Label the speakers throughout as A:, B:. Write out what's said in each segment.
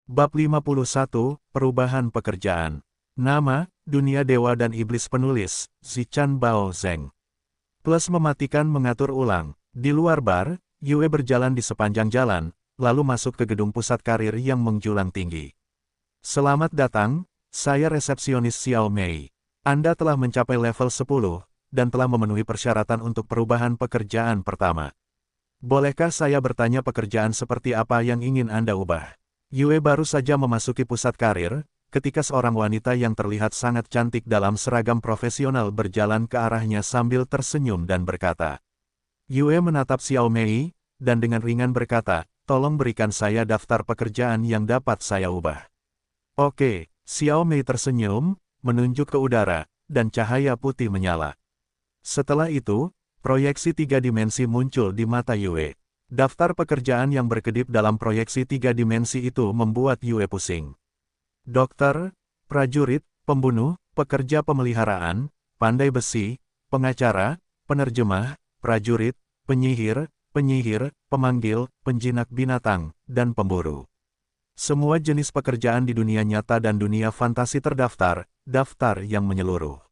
A: Bab 51, Perubahan Pekerjaan. Nama, Dunia Dewa dan Iblis. Penulis, Zichan Bao Zeng. Plus mematikan mengatur ulang. Di luar bar, Yue berjalan di sepanjang jalan, lalu masuk ke gedung pusat karir yang menjulang tinggi. Selamat datang, saya resepsionis Xiao Mei. Anda telah mencapai level 10, dan telah memenuhi persyaratan untuk perubahan pekerjaan pertama. Bolehkah saya bertanya pekerjaan seperti apa yang ingin Anda ubah? Yue baru saja memasuki pusat karir, ketika seorang wanita yang terlihat sangat cantik dalam seragam profesional berjalan ke arahnya sambil tersenyum dan berkata. Yue menatap Xiao Mei, dan dengan ringan berkata, tolong berikan saya daftar pekerjaan yang dapat saya ubah. Oke, Xiao Mei tersenyum, menunjuk ke udara, dan cahaya putih menyala. Setelah itu, proyeksi 3 dimensi muncul di mata Yue. Daftar pekerjaan yang berkedip dalam proyeksi 3 dimensi itu membuat Yue pusing. Dokter, prajurit, pembunuh, pekerja pemeliharaan, pandai besi, pengacara, penerjemah, prajurit, penyihir, pemanggil, penjinak binatang, dan pemburu. Semua jenis pekerjaan di dunia nyata dan dunia fantasi terdaftar, daftar yang menyeluruh.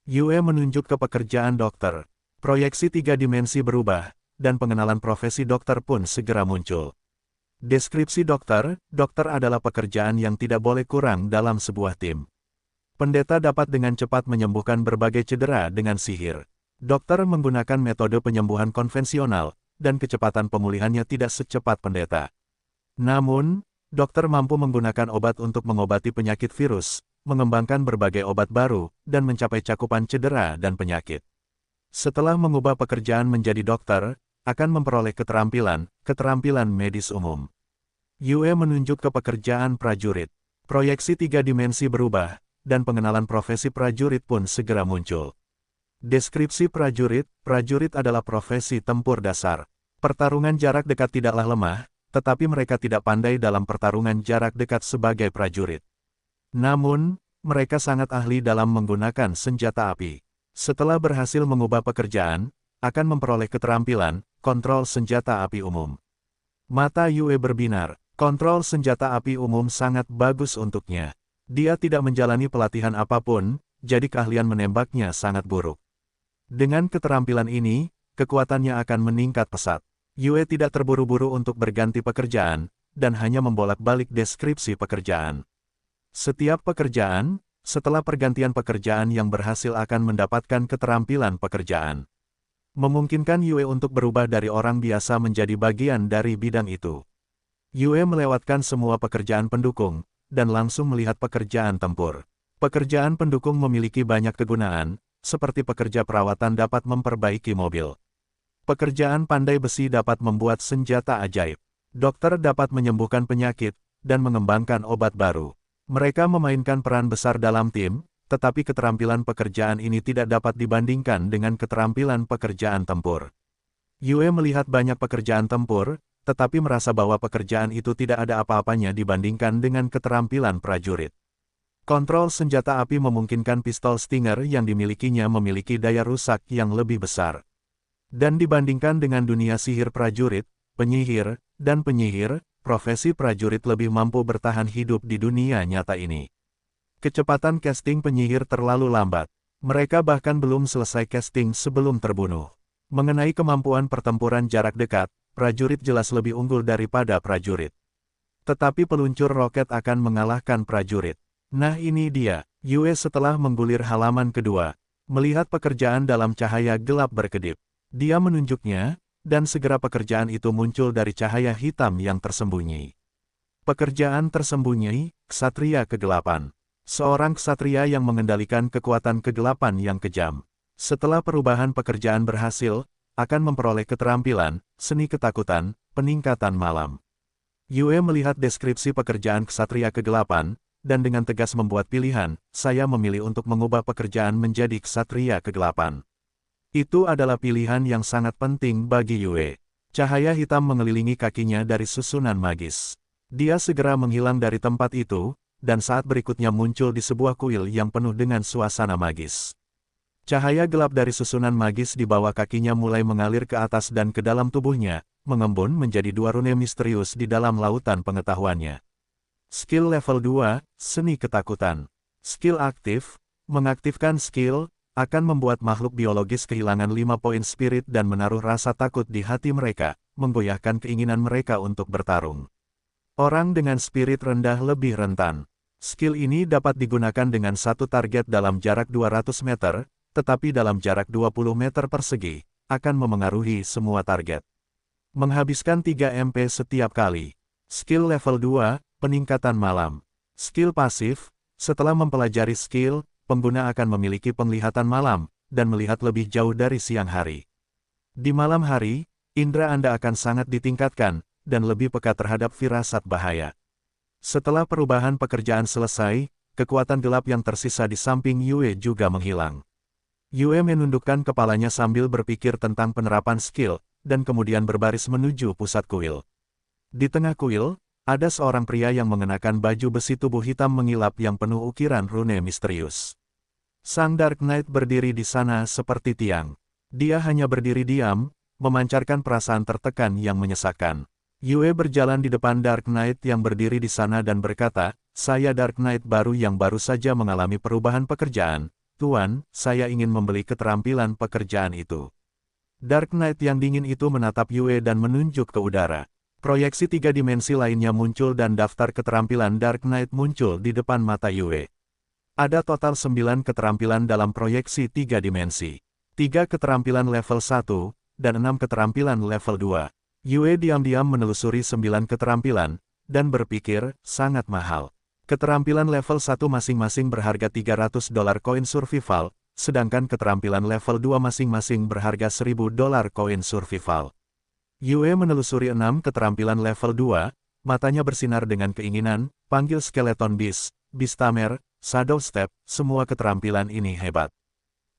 A: Yue menunjuk ke pekerjaan dokter. Proyeksi 3 dimensi berubah, dan pengenalan profesi dokter pun segera muncul. Deskripsi dokter, dokter adalah pekerjaan yang tidak boleh kurang dalam sebuah tim. Pendeta dapat dengan cepat menyembuhkan berbagai cedera dengan sihir. Dokter menggunakan metode penyembuhan konvensional, dan kecepatan pemulihannya tidak secepat pendeta. Namun, dokter mampu menggunakan obat untuk mengobati penyakit virus, mengembangkan berbagai obat baru, dan mencapai cakupan cedera dan penyakit. Setelah mengubah pekerjaan menjadi dokter, akan memperoleh keterampilan medis umum. Yue menunjuk ke pekerjaan prajurit. Proyeksi 3 dimensi berubah, dan pengenalan profesi prajurit pun segera muncul. Deskripsi prajurit, prajurit adalah profesi tempur dasar. Pertarungan jarak dekat tidaklah lemah, tetapi mereka tidak pandai dalam pertarungan jarak dekat sebagai prajurit. Namun, mereka sangat ahli dalam menggunakan senjata api. Setelah berhasil mengubah pekerjaan, akan memperoleh keterampilan, kontrol senjata api umum. Mata Yue berbinar, kontrol senjata api umum sangat bagus untuknya. Dia tidak menjalani pelatihan apapun, jadi keahlian menembaknya sangat buruk. Dengan keterampilan ini, kekuatannya akan meningkat pesat. Yue tidak terburu-buru untuk berganti pekerjaan, dan hanya membolak-balik deskripsi pekerjaan. Setiap pekerjaan, setelah pergantian pekerjaan yang berhasil akan mendapatkan keterampilan pekerjaan. Memungkinkan Yue untuk berubah dari orang biasa menjadi bagian dari bidang itu. Yue melewatkan semua pekerjaan pendukung, dan langsung melihat pekerjaan tempur. Pekerjaan pendukung memiliki banyak kegunaan, seperti pekerja perawatan dapat memperbaiki mobil. Pekerjaan pandai besi dapat membuat senjata ajaib. Dokter dapat menyembuhkan penyakit, dan mengembangkan obat baru. Mereka memainkan peran besar dalam tim, tetapi keterampilan pekerjaan ini tidak dapat dibandingkan dengan keterampilan pekerjaan tempur. Yue melihat banyak pekerjaan tempur, tetapi merasa bahwa pekerjaan itu tidak ada apa-apanya dibandingkan dengan keterampilan prajurit. Kontrol senjata api memungkinkan pistol Stinger yang dimilikinya memiliki daya rusak yang lebih besar. Dan dibandingkan dengan dunia sihir prajurit, penyihir, profesi prajurit lebih mampu bertahan hidup di dunia nyata ini. Kecepatan casting penyihir terlalu lambat. Mereka bahkan belum selesai casting sebelum terbunuh. Mengenai kemampuan pertempuran jarak dekat, prajurit jelas lebih unggul daripada prajurit. Tetapi peluncur roket akan mengalahkan prajurit. Nah ini dia, Yue setelah menggulir halaman kedua, melihat pekerjaan dalam cahaya gelap berkedip. Dia menunjuknya, dan segera pekerjaan itu muncul dari cahaya hitam yang tersembunyi. Pekerjaan tersembunyi, Ksatria Kegelapan. Seorang ksatria yang mengendalikan kekuatan kegelapan yang kejam. Setelah perubahan pekerjaan berhasil, akan memperoleh keterampilan, seni ketakutan, peningkatan malam. Yue melihat deskripsi pekerjaan ksatria kegelapan, dan dengan tegas membuat pilihan, saya memilih untuk mengubah pekerjaan menjadi ksatria kegelapan. Itu adalah pilihan yang sangat penting bagi Yue. Cahaya hitam mengelilingi kakinya dari susunan magis. Dia segera menghilang dari tempat itu, dan saat berikutnya muncul di sebuah kuil yang penuh dengan suasana magis. Cahaya gelap dari susunan magis di bawah kakinya mulai mengalir ke atas dan ke dalam tubuhnya, mengembun menjadi 2 rune misterius di dalam lautan pengetahuannya. Skill level 2, Seni Ketakutan. Skill aktif, mengaktifkan skill, akan membuat makhluk biologis kehilangan 5 poin spirit dan menaruh rasa takut di hati mereka, menggoyahkan keinginan mereka untuk bertarung. Orang dengan spirit rendah lebih rentan. Skill ini dapat digunakan dengan satu target dalam jarak 200 meter, tetapi dalam jarak 20 meter persegi, akan memengaruhi semua target. Menghabiskan 3 MP setiap kali. Skill level 2, Peningkatan Malam. Skill pasif, setelah mempelajari skill, pengguna akan memiliki penglihatan malam, dan melihat lebih jauh dari siang hari. Di malam hari, indera Anda akan sangat ditingkatkan, dan lebih peka terhadap firasat bahaya. Setelah perubahan pekerjaan selesai, kekuatan gelap yang tersisa di samping Yue juga menghilang. Yue menundukkan kepalanya sambil berpikir tentang penerapan skill, dan kemudian berbaris menuju pusat kuil. Di tengah kuil, ada seorang pria yang mengenakan baju besi tubuh hitam mengilap yang penuh ukiran rune misterius. Sang Dark Knight berdiri di sana seperti tiang. Dia hanya berdiri diam, memancarkan perasaan tertekan yang menyesakkan. Yue berjalan di depan Dark Knight yang berdiri di sana dan berkata, "Saya Dark Knight baru yang baru saja mengalami perubahan pekerjaan. Tuan, saya ingin membeli keterampilan pekerjaan itu." Dark Knight yang dingin itu menatap Yue dan menunjuk ke udara. Proyeksi 3 dimensi lainnya muncul dan daftar keterampilan Dark Knight muncul di depan mata Yue. Ada total 9 keterampilan dalam proyeksi 3 dimensi. 3 keterampilan level 1, dan 6 keterampilan level 2. Yue diam-diam menelusuri 9 keterampilan, dan berpikir, sangat mahal. Keterampilan level 1 masing-masing berharga $300 koin survival, sedangkan keterampilan level 2 masing-masing berharga $1000 koin survival. Yue menelusuri 6 keterampilan level 2, matanya bersinar dengan keinginan, panggil Skeleton Beast, Beastamer, Shadow Step, semua keterampilan ini hebat.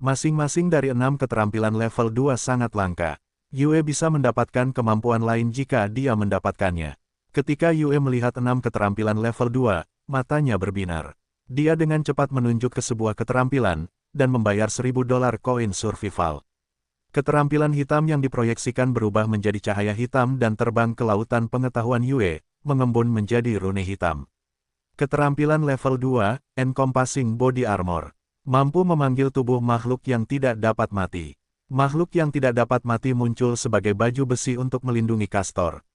A: Masing-masing dari 6 keterampilan level 2 sangat langka. Yue bisa mendapatkan kemampuan lain jika dia mendapatkannya. Ketika Yue melihat 6 keterampilan level 2, matanya berbinar. Dia dengan cepat menunjuk ke sebuah keterampilan, dan membayar $1000 koin survival. Keterampilan hitam yang diproyeksikan berubah menjadi cahaya hitam dan terbang ke lautan pengetahuan Yue, mengembun menjadi rune hitam. Keterampilan level 2, Encompassing Body Armor. Mampu memanggil tubuh makhluk yang tidak dapat mati. Makhluk yang tidak dapat mati muncul sebagai baju besi untuk melindungi Castor.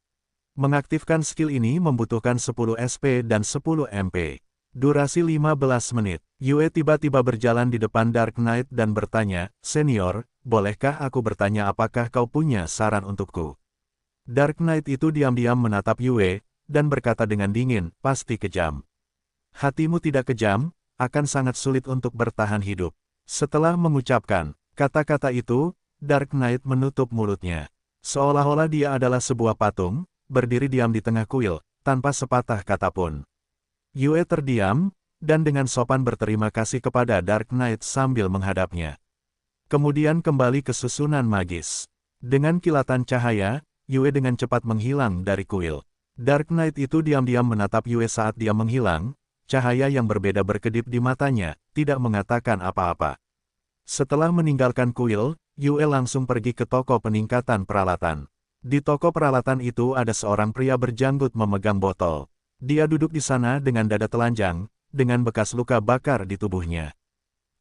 A: Mengaktifkan skill ini membutuhkan 10 SP dan 10 MP. Durasi 15 menit. Yue tiba-tiba berjalan di depan Dark Knight dan bertanya, "Senior, bolehkah aku bertanya apakah kau punya saran untukku?" Dark Knight itu diam-diam menatap Yue, dan berkata dengan dingin, "Pasti kejam. Hatimu tidak kejam, akan sangat sulit untuk bertahan hidup." Setelah mengucapkan kata-kata itu, Dark Knight menutup mulutnya. Seolah-olah dia adalah sebuah patung, berdiri diam di tengah kuil, tanpa sepatah kata pun. Yue terdiam, dan dengan sopan berterima kasih kepada Dark Knight sambil menghadapnya. Kemudian kembali ke susunan magis. Dengan kilatan cahaya, Yue dengan cepat menghilang dari kuil. Dark Knight itu diam-diam menatap Yue saat dia menghilang, cahaya yang berbeda berkedip di matanya, tidak mengatakan apa-apa. Setelah meninggalkan kuil, Yue langsung pergi ke toko peningkatan peralatan. Di toko peralatan itu ada seorang pria berjanggut memegang botol. Dia duduk di sana dengan dada telanjang, dengan bekas luka bakar di tubuhnya.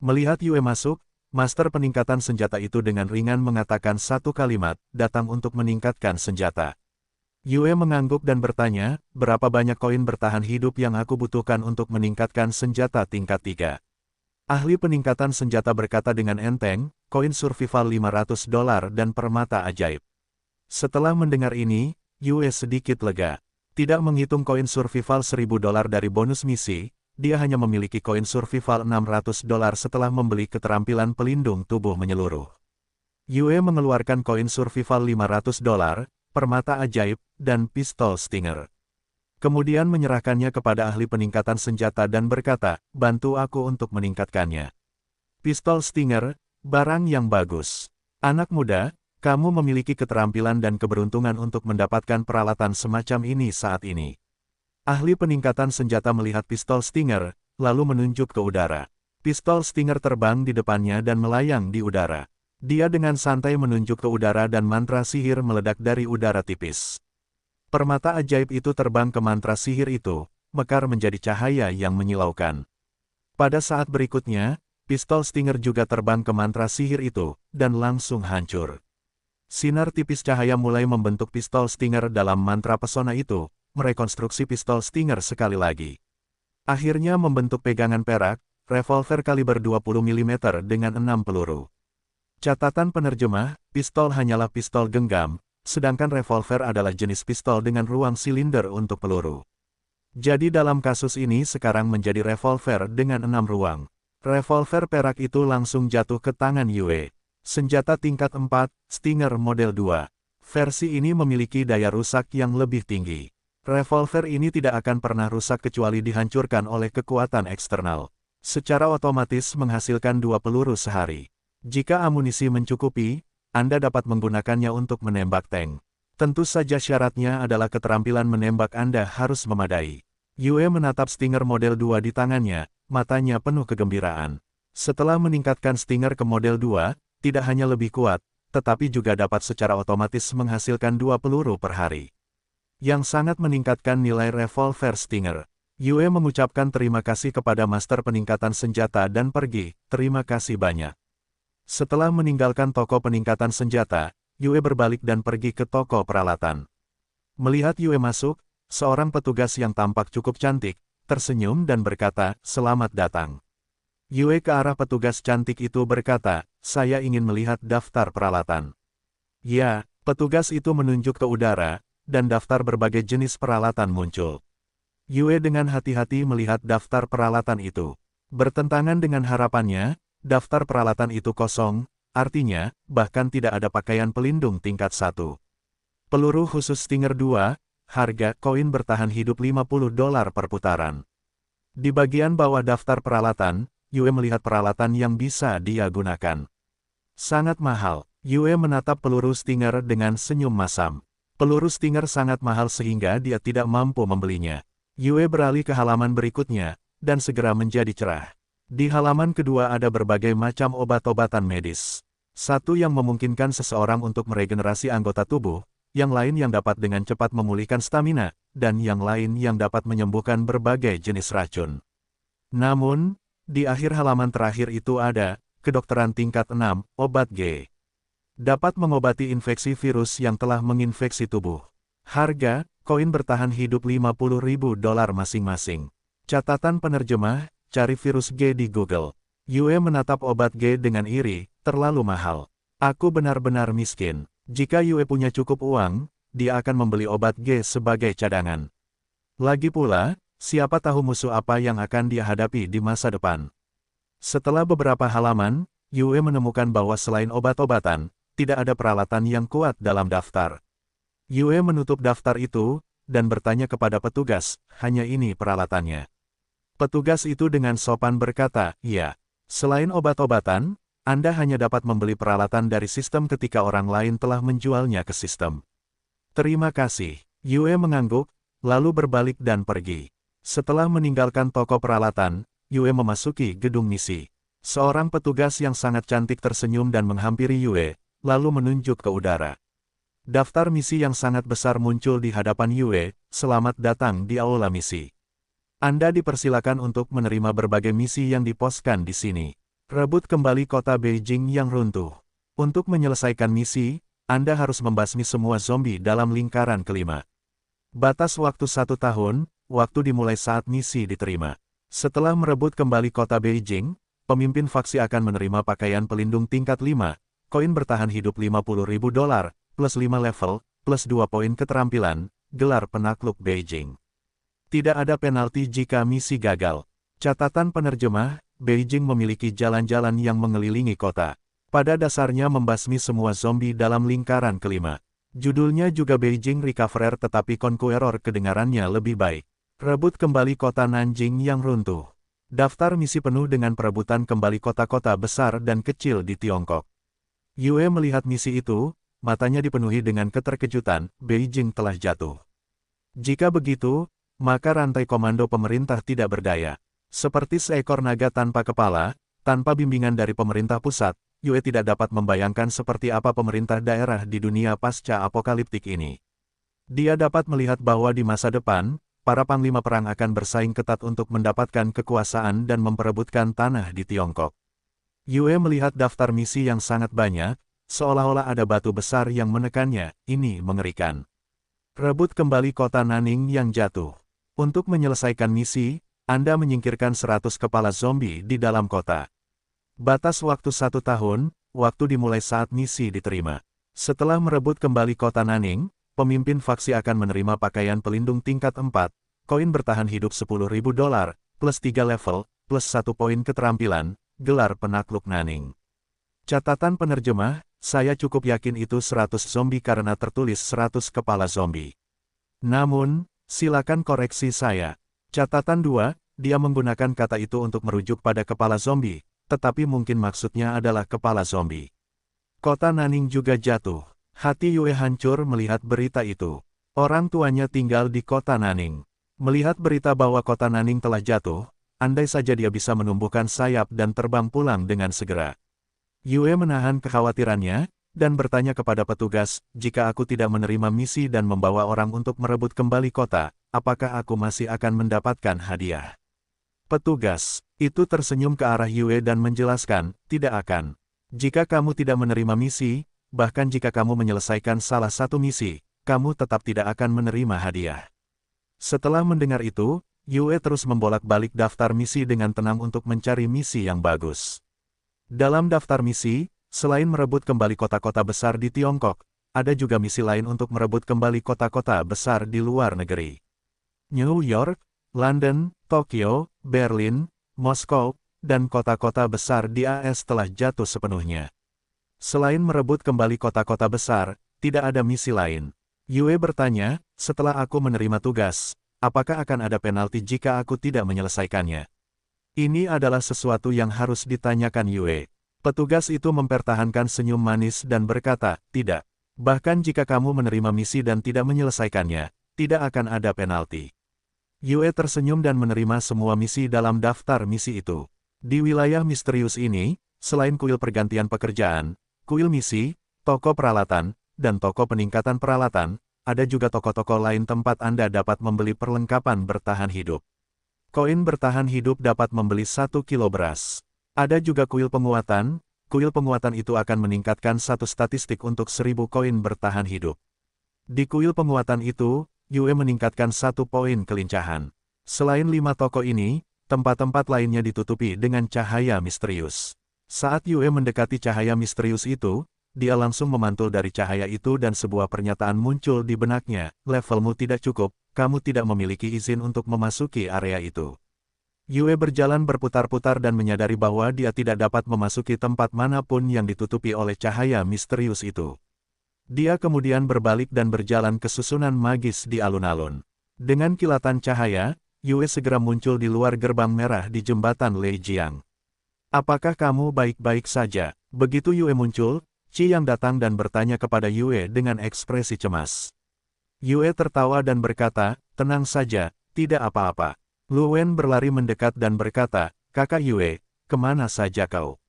A: Melihat Yue masuk, master peningkatan senjata itu dengan ringan mengatakan satu kalimat, "Datang untuk meningkatkan senjata." Yue mengangguk dan bertanya, "Berapa banyak koin bertahan hidup yang aku butuhkan untuk meningkatkan senjata tingkat 3? Ahli peningkatan senjata berkata dengan enteng, "Koin survival $500 dan permata ajaib." Setelah mendengar ini, Yue sedikit lega. Tidak menghitung koin survival $1000 dari bonus misi, dia hanya memiliki koin survival $600 setelah membeli keterampilan pelindung tubuh menyeluruh. Yue mengeluarkan koin survival $500, permata ajaib, dan pistol Stinger. Kemudian menyerahkannya kepada ahli peningkatan senjata dan berkata, "Bantu aku untuk meningkatkannya." Pistol Stinger, barang yang bagus. Anak muda, kamu memiliki keterampilan dan keberuntungan untuk mendapatkan peralatan semacam ini saat ini. Ahli peningkatan senjata melihat pistol Stinger, lalu menunjuk ke udara. Pistol Stinger terbang di depannya dan melayang di udara. Dia dengan santai menunjuk ke udara dan mantra sihir meledak dari udara tipis. Permata ajaib itu terbang ke mantra sihir itu, mekar menjadi cahaya yang menyilaukan. Pada saat berikutnya, pistol Stinger juga terbang ke mantra sihir itu, dan langsung hancur. Sinar tipis cahaya mulai membentuk pistol Stinger dalam mantra pesona itu, merekonstruksi pistol Stinger sekali lagi. Akhirnya membentuk pegangan perak, revolver kaliber 20 mm dengan 6 peluru. Catatan penerjemah, pistol hanyalah pistol genggam, sedangkan revolver adalah jenis pistol dengan ruang silinder untuk peluru. Jadi dalam kasus ini sekarang menjadi revolver dengan 6 ruang. Revolver perak itu langsung jatuh ke tangan Yue. Senjata tingkat 4, Stinger model 2. Versi ini memiliki daya rusak yang lebih tinggi. Revolver ini tidak akan pernah rusak kecuali dihancurkan oleh kekuatan eksternal. Secara otomatis menghasilkan 2 peluru sehari. Jika amunisi mencukupi, Anda dapat menggunakannya untuk menembak tank. Tentu saja syaratnya adalah keterampilan menembak Anda harus memadai. Yue menatap Stinger model 2 di tangannya, matanya penuh kegembiraan. Setelah meningkatkan Stinger ke model 2, tidak hanya lebih kuat, tetapi juga dapat secara otomatis menghasilkan 2 peluru per hari. Yang sangat meningkatkan nilai revolver Stinger. Yue mengucapkan terima kasih kepada master peningkatan senjata dan pergi, terima kasih banyak. Setelah meninggalkan toko peningkatan senjata, Yue berbalik dan pergi ke toko peralatan. Melihat Yue masuk, seorang petugas yang tampak cukup cantik, tersenyum dan berkata, "Selamat datang." Yue ke arah petugas cantik itu berkata, "Saya ingin melihat daftar peralatan." Ya, petugas itu menunjuk ke udara, dan daftar berbagai jenis peralatan muncul. Yue dengan hati-hati melihat daftar peralatan itu. Bertentangan dengan harapannya, daftar peralatan itu kosong, artinya, bahkan tidak ada pakaian pelindung tingkat 1. Peluru khusus Stinger 2, harga koin bertahan hidup $50 per putaran. Di bagian bawah daftar peralatan, Yue melihat peralatan yang bisa dia gunakan. Sangat mahal. Yue menatap peluru Stinger dengan senyum masam. Peluru Stinger sangat mahal sehingga dia tidak mampu membelinya. Yue beralih ke halaman berikutnya, dan segera menjadi cerah. Di halaman kedua ada berbagai macam obat-obatan medis. Satu yang memungkinkan seseorang untuk meregenerasi anggota tubuh, yang lain yang dapat dengan cepat memulihkan stamina, dan yang lain yang dapat menyembuhkan berbagai jenis racun. Namun, di akhir halaman terakhir itu ada, kedokteran tingkat 6, obat G. Dapat mengobati infeksi virus yang telah menginfeksi tubuh. Harga, koin bertahan hidup $50.000 masing-masing. Catatan penerjemah, cari virus G di Google. Yue menatap obat G dengan iri, terlalu mahal. Aku benar-benar miskin. Jika Yue punya cukup uang, dia akan membeli obat G sebagai cadangan. Lagi pula, siapa tahu musuh apa yang akan dia hadapi di masa depan. Setelah beberapa halaman, Yue menemukan bahwa selain obat-obatan, tidak ada peralatan yang kuat dalam daftar. Yue menutup daftar itu, dan bertanya kepada petugas, hanya ini peralatannya. Petugas itu dengan sopan berkata, "Ya, selain obat-obatan, Anda hanya dapat membeli peralatan dari sistem ketika orang lain telah menjualnya ke sistem." Terima kasih. Yue mengangguk, lalu berbalik dan pergi. Setelah meninggalkan toko peralatan, Yue memasuki gedung misi. Seorang petugas yang sangat cantik tersenyum dan menghampiri Yue, lalu menunjuk ke udara. Daftar misi yang sangat besar muncul di hadapan Yue, "Selamat datang di aula misi. Anda dipersilakan untuk menerima berbagai misi yang diposkan di sini. Rebut kembali kota Beijing yang runtuh. Untuk menyelesaikan misi, Anda harus membasmi semua zombie dalam lingkaran kelima. Batas waktu 1 tahun, waktu dimulai saat misi diterima. Setelah merebut kembali kota Beijing, pemimpin faksi akan menerima pakaian pelindung tingkat 5, koin bertahan hidup $50.000, plus 5 level, plus 2 poin keterampilan, gelar penakluk Beijing. Tidak ada penalti jika misi gagal. Catatan penerjemah, Beijing memiliki jalan-jalan yang mengelilingi kota. Pada dasarnya membasmi semua zombie dalam lingkaran kelima. Judulnya juga Beijing Recoverer tetapi Conqueror kedengarannya lebih baik. Rebut kembali kota Nanjing yang runtuh. Daftar misi penuh dengan perebutan kembali kota-kota besar dan kecil di Tiongkok. Yue melihat misi itu, matanya dipenuhi dengan keterkejutan, Beijing telah jatuh. Jika begitu, maka rantai komando pemerintah tidak berdaya. Seperti seekor naga tanpa kepala, tanpa bimbingan dari pemerintah pusat, Yue tidak dapat membayangkan seperti apa pemerintah daerah di dunia pasca apokaliptik ini. Dia dapat melihat bahwa di masa depan, para panglima perang akan bersaing ketat untuk mendapatkan kekuasaan dan memperebutkan tanah di Tiongkok. Yue melihat daftar misi yang sangat banyak, seolah-olah ada batu besar yang menekannya, ini mengerikan. Rebut kembali kota Nanning yang jatuh. Untuk menyelesaikan misi, Anda menyingkirkan 100 kepala zombie di dalam kota. Batas waktu 1 tahun, waktu dimulai saat misi diterima. Setelah merebut kembali kota Nanning, pemimpin faksi akan menerima pakaian pelindung tingkat 4, koin bertahan hidup $10.000, plus 3 level, plus 1 poin keterampilan, gelar penakluk Nanning. Catatan penerjemah, saya cukup yakin itu 100 zombie karena tertulis 100 kepala zombie. Namun, silakan koreksi saya. Catatan 2, dia menggunakan kata itu untuk merujuk pada kepala zombie, tetapi mungkin maksudnya adalah kepala zombie. Kota Nanning juga jatuh. Hati Yue hancur melihat berita itu. Orang tuanya tinggal di kota Nanning. Melihat berita bahwa kota Nanning telah jatuh, andai saja dia bisa menumbuhkan sayap dan terbang pulang dengan segera. Yue menahan kekhawatirannya, dan bertanya kepada petugas, jika aku tidak menerima misi dan membawa orang untuk merebut kembali kota, apakah aku masih akan mendapatkan hadiah? Petugas itu tersenyum ke arah Yue dan menjelaskan, tidak akan. Jika kamu tidak menerima misi, bahkan jika kamu menyelesaikan salah satu misi, kamu tetap tidak akan menerima hadiah. Setelah mendengar itu, Yue terus membolak-balik daftar misi dengan tenang untuk mencari misi yang bagus. Dalam daftar misi, selain merebut kembali kota-kota besar di Tiongkok, ada juga misi lain untuk merebut kembali kota-kota besar di luar negeri. New York, London, Tokyo, Berlin, Moskow, dan kota-kota besar di AS telah jatuh sepenuhnya. Selain merebut kembali kota-kota besar, tidak ada misi lain. Yue bertanya, setelah aku menerima tugas, apakah akan ada penalti jika aku tidak menyelesaikannya? Ini adalah sesuatu yang harus ditanyakan Yue. Petugas itu mempertahankan senyum manis dan berkata, tidak. Bahkan jika kamu menerima misi dan tidak menyelesaikannya, tidak akan ada penalti. Yue tersenyum dan menerima semua misi dalam daftar misi itu. Di wilayah misterius ini, selain kuil pergantian pekerjaan, kuil misi, toko peralatan, dan toko peningkatan peralatan, ada juga toko-toko lain tempat Anda dapat membeli perlengkapan bertahan hidup. Koin bertahan hidup dapat membeli 1 kilo beras. Ada juga kuil penguatan itu akan meningkatkan satu statistik untuk 1000 koin bertahan hidup. Di kuil penguatan itu, Yue meningkatkan 1 poin kelincahan. Selain 5 toko ini, tempat-tempat lainnya ditutupi dengan cahaya misterius. Saat Yue mendekati cahaya misterius itu, dia langsung memantul dari cahaya itu dan sebuah pernyataan muncul di benaknya, levelmu tidak cukup, kamu tidak memiliki izin untuk memasuki area itu. Yue berjalan berputar-putar dan menyadari bahwa dia tidak dapat memasuki tempat manapun yang ditutupi oleh cahaya misterius itu. Dia kemudian berbalik dan berjalan ke susunan magis di alun-alun. Dengan kilatan cahaya, Yue segera muncul di luar gerbang merah di jembatan Leijiang. Apakah kamu baik-baik saja? Begitu Yue muncul, Qi yang datang dan bertanya kepada Yue dengan ekspresi cemas. Yue tertawa dan berkata, tenang saja, tidak apa-apa. Lu Wen berlari mendekat dan berkata, kakak Yue, kemana saja kau?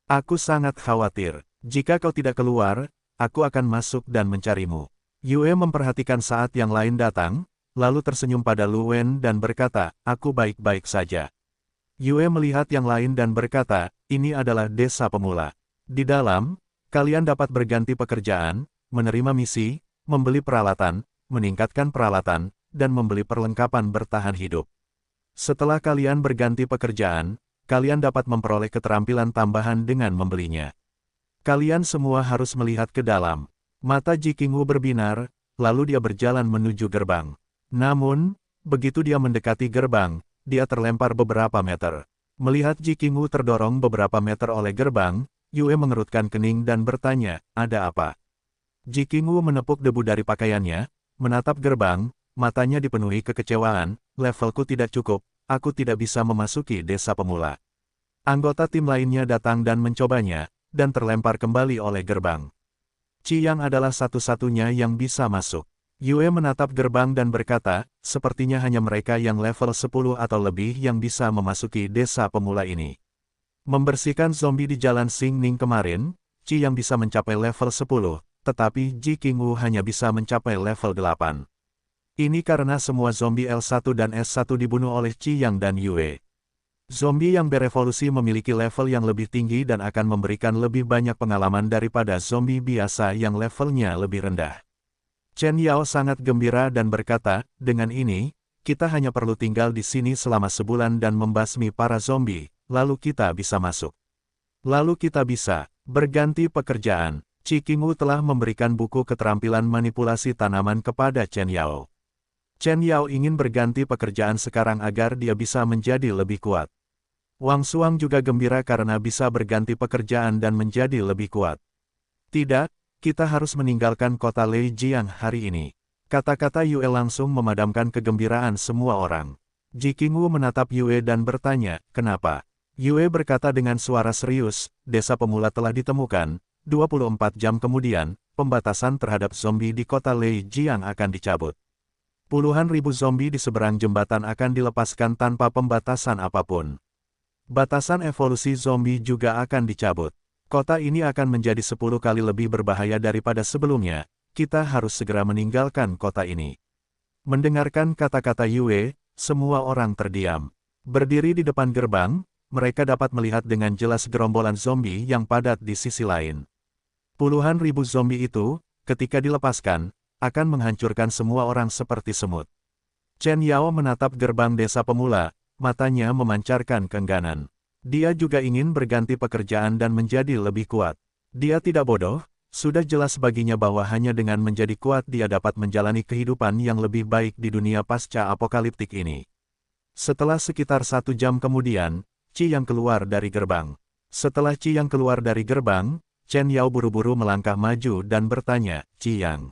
A: Aku sangat khawatir. Jika kau tidak keluar, aku akan masuk dan mencarimu. Yue memperhatikan saat yang lain datang, lalu tersenyum pada Lu Wen dan berkata, aku baik-baik saja. Yue melihat yang lain dan berkata, ini adalah desa pemula. Di dalam, kalian dapat berganti pekerjaan, menerima misi, membeli peralatan, meningkatkan peralatan, dan membeli perlengkapan bertahan hidup. Setelah kalian berganti pekerjaan, kalian dapat memperoleh keterampilan tambahan dengan membelinya. Kalian semua harus melihat ke dalam. Mata Ji Qingwu berbinar, lalu dia berjalan menuju gerbang. Namun, begitu dia mendekati gerbang, dia terlempar beberapa meter. Melihat Ji Qingwu terdorong beberapa meter oleh gerbang, Yue mengerutkan kening dan bertanya, ada apa? Ji Qingwu menepuk debu dari pakaiannya, menatap gerbang, matanya dipenuhi kekecewaan, levelku tidak cukup, aku tidak bisa memasuki desa pemula. Anggota tim lainnya datang dan mencobanya, dan terlempar kembali oleh gerbang. Qi Yang adalah satu-satunya yang bisa masuk. Yue menatap gerbang dan berkata, sepertinya hanya mereka yang level 10 atau lebih yang bisa memasuki desa pemula ini. Membersihkan zombie di jalan Xingning kemarin, Qi Yang bisa mencapai level 10, tetapi Ji Qingwu hanya bisa mencapai level 8. Ini karena semua zombie L1 dan S1 dibunuh oleh Qi Yang dan Yue. Zombie yang berevolusi memiliki level yang lebih tinggi dan akan memberikan lebih banyak pengalaman daripada zombie biasa yang levelnya lebih rendah. Chen Yao sangat gembira dan berkata, dengan ini, kita hanya perlu tinggal di sini selama sebulan dan membasmi para zombie, lalu kita bisa masuk. Lalu kita bisa berganti pekerjaan. Qi Qingwu telah memberikan buku keterampilan manipulasi tanaman kepada Chen Yao. Chen Yao ingin berganti pekerjaan sekarang agar dia bisa menjadi lebih kuat. Wang Suang juga gembira karena bisa berganti pekerjaan dan menjadi lebih kuat. Tidak, kita harus meninggalkan kota Leijiang hari ini. Kata-kata Yue langsung memadamkan kegembiraan semua orang. Ji Qingwu menatap Yue dan bertanya, kenapa? Yue berkata dengan suara serius, desa pemula telah ditemukan. 24 jam kemudian, pembatasan terhadap zombie di kota Leijiang akan dicabut. Puluhan ribu zombie di seberang jembatan akan dilepaskan tanpa pembatasan apapun. Batasan evolusi zombie juga akan dicabut. Kota ini akan menjadi 10 kali lebih berbahaya daripada sebelumnya. Kita harus segera meninggalkan kota ini. Mendengarkan kata-kata Yue, semua orang terdiam. Berdiri di depan gerbang, mereka dapat melihat dengan jelas gerombolan zombie yang padat di sisi lain. Puluhan ribu zombie itu, ketika dilepaskan, akan menghancurkan semua orang seperti semut. Chen Yao menatap gerbang desa pemula, matanya memancarkan keengganan. Dia juga ingin berganti pekerjaan dan menjadi lebih kuat. Dia tidak bodoh, sudah jelas baginya bahwa hanya dengan menjadi kuat dia dapat menjalani kehidupan yang lebih baik di dunia pasca apokaliptik ini. Setelah sekitar 1 jam kemudian, Qi Yang keluar dari gerbang. Setelah Qi Yang keluar dari gerbang, Chen Yao buru-buru melangkah maju dan bertanya, Qi Yang,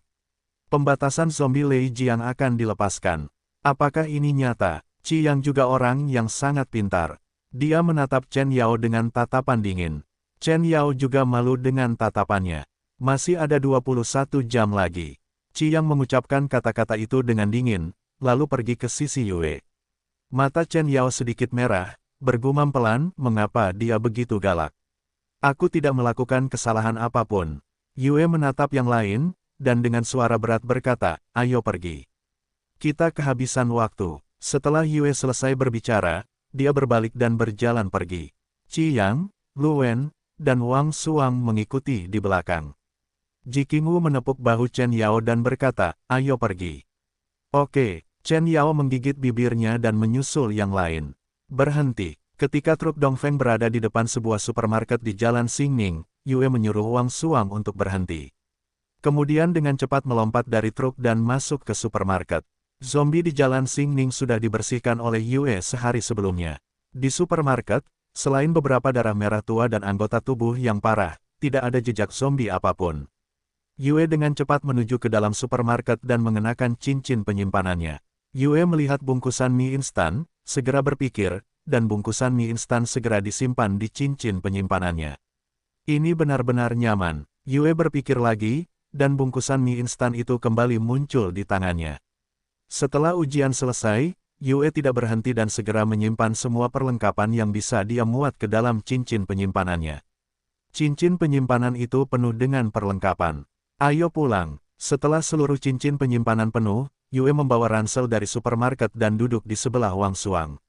A: pembatasan zombie Leijiang akan dilepaskan. Apakah ini nyata? Qi Yang juga orang yang sangat pintar. Dia menatap Chen Yao dengan tatapan dingin. Chen Yao juga malu dengan tatapannya. Masih ada 21 jam lagi. Qi Yang mengucapkan kata-kata itu dengan dingin, lalu pergi ke sisi Yue. Mata Chen Yao sedikit merah, bergumam pelan, mengapa dia begitu galak. Aku tidak melakukan kesalahan apapun. Yue menatap yang lain, dan dengan suara berat berkata, ayo pergi. Kita kehabisan waktu. Setelah Yue selesai berbicara, dia berbalik dan berjalan pergi. Qi Yang, Lu Wen, dan Wang Suang mengikuti di belakang. Ji Qingwu menepuk bahu Chen Yao dan berkata, ayo pergi. Oke, Chen Yao menggigit bibirnya dan menyusul yang lain. Berhenti. Ketika truk Dongfeng berada di depan sebuah supermarket di Jalan Xingning, Yue menyuruh Wang Suang untuk berhenti. Kemudian dengan cepat melompat dari truk dan masuk ke supermarket. Zombie di Jalan Xingning sudah dibersihkan oleh Yue sehari sebelumnya. Di supermarket, selain beberapa darah merah tua dan anggota tubuh yang parah, tidak ada jejak zombie apapun. Yue dengan cepat menuju ke dalam supermarket dan mengenakan cincin penyimpanannya. Yue melihat bungkusan mie instan, segera berpikir, dan bungkusan mie instan segera disimpan di cincin penyimpanannya. Ini benar-benar nyaman. Yue berpikir lagi, dan bungkusan mie instan itu kembali muncul di tangannya. Setelah ujian selesai, Yue tidak berhenti dan segera menyimpan semua perlengkapan yang bisa dia muat ke dalam cincin penyimpanannya. Cincin penyimpanan itu penuh dengan perlengkapan. Ayo pulang. Setelah seluruh cincin penyimpanan penuh, Yue membawa ransel dari supermarket dan duduk di sebelah Wang Suang.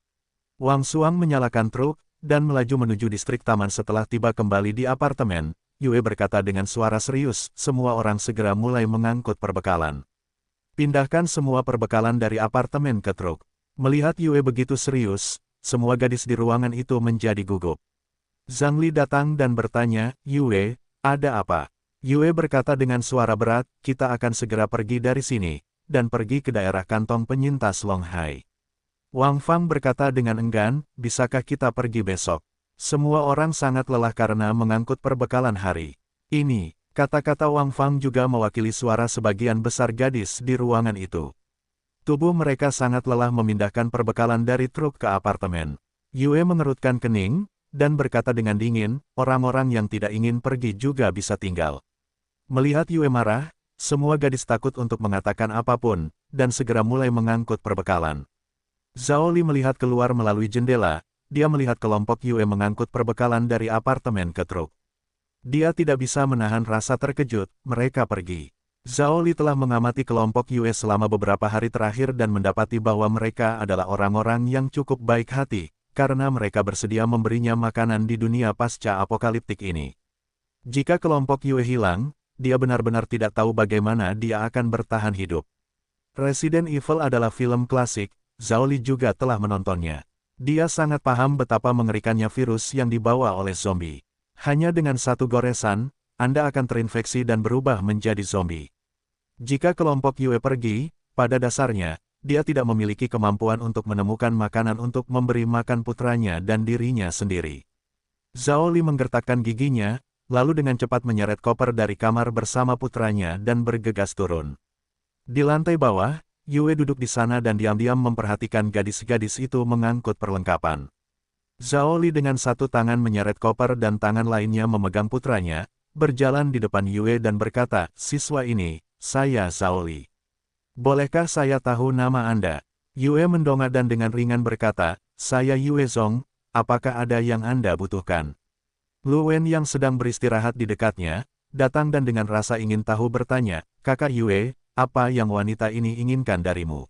A: Wang Suang menyalakan truk, dan melaju menuju distrik taman. Setelah tiba kembali di apartemen, Yue berkata dengan suara serius, semua orang segera mulai mengangkut perbekalan. Pindahkan semua perbekalan dari apartemen ke truk. Melihat Yue begitu serius, semua gadis di ruangan itu menjadi gugup. Zhang Li datang dan bertanya, Yue, ada apa? Yue berkata dengan suara berat, kita akan segera pergi dari sini, dan pergi ke daerah kantong penyintas Longhai. Wang Fang berkata dengan enggan, bisakah kita pergi besok? Semua orang sangat lelah karena mengangkut perbekalan hari ini. Kata-kata Wang Fang juga mewakili suara sebagian besar gadis di ruangan itu. Tubuh mereka sangat lelah memindahkan perbekalan dari truk ke apartemen. Yue mengerutkan kening, dan berkata dengan dingin, orang-orang yang tidak ingin pergi juga bisa tinggal. Melihat Yue marah, semua gadis takut untuk mengatakan apapun, dan segera mulai mengangkut perbekalan. Zhao Li melihat keluar melalui jendela, dia melihat kelompok Yue mengangkut perbekalan dari apartemen ke truk. Dia tidak bisa menahan rasa terkejut, mereka pergi. Zhao Li telah mengamati kelompok Yue selama beberapa hari terakhir dan mendapati bahwa mereka adalah orang-orang yang cukup baik hati, karena mereka bersedia memberinya makanan di dunia pasca apokaliptik ini. Jika kelompok Yue hilang, dia benar-benar tidak tahu bagaimana dia akan bertahan hidup. Resident Evil adalah film klasik, Zhao Li juga telah menontonnya. Dia sangat paham betapa mengerikannya virus yang dibawa oleh zombie. Hanya dengan satu goresan, Anda akan terinfeksi dan berubah menjadi zombie. Jika kelompok Yue pergi, pada dasarnya, dia tidak memiliki kemampuan untuk menemukan makanan untuk memberi makan putranya dan dirinya sendiri. Zhao Li menggertakkan giginya, lalu dengan cepat menyeret koper dari kamar bersama putranya dan bergegas turun. Di lantai bawah, Yue duduk di sana dan diam-diam memperhatikan gadis-gadis itu mengangkut perlengkapan. Zhao Li dengan satu tangan menyeret koper dan tangan lainnya memegang putranya, berjalan di depan Yue dan berkata, "Siswa ini, saya Zhao Li. Bolehkah saya tahu nama Anda?" Yue mendongak dan dengan ringan berkata, "Saya Yue Zong, apakah ada yang Anda butuhkan?" Lu Wen yang sedang beristirahat di dekatnya, datang dan dengan rasa ingin tahu bertanya, "Kakak Yue, apa yang wanita ini inginkan darimu?"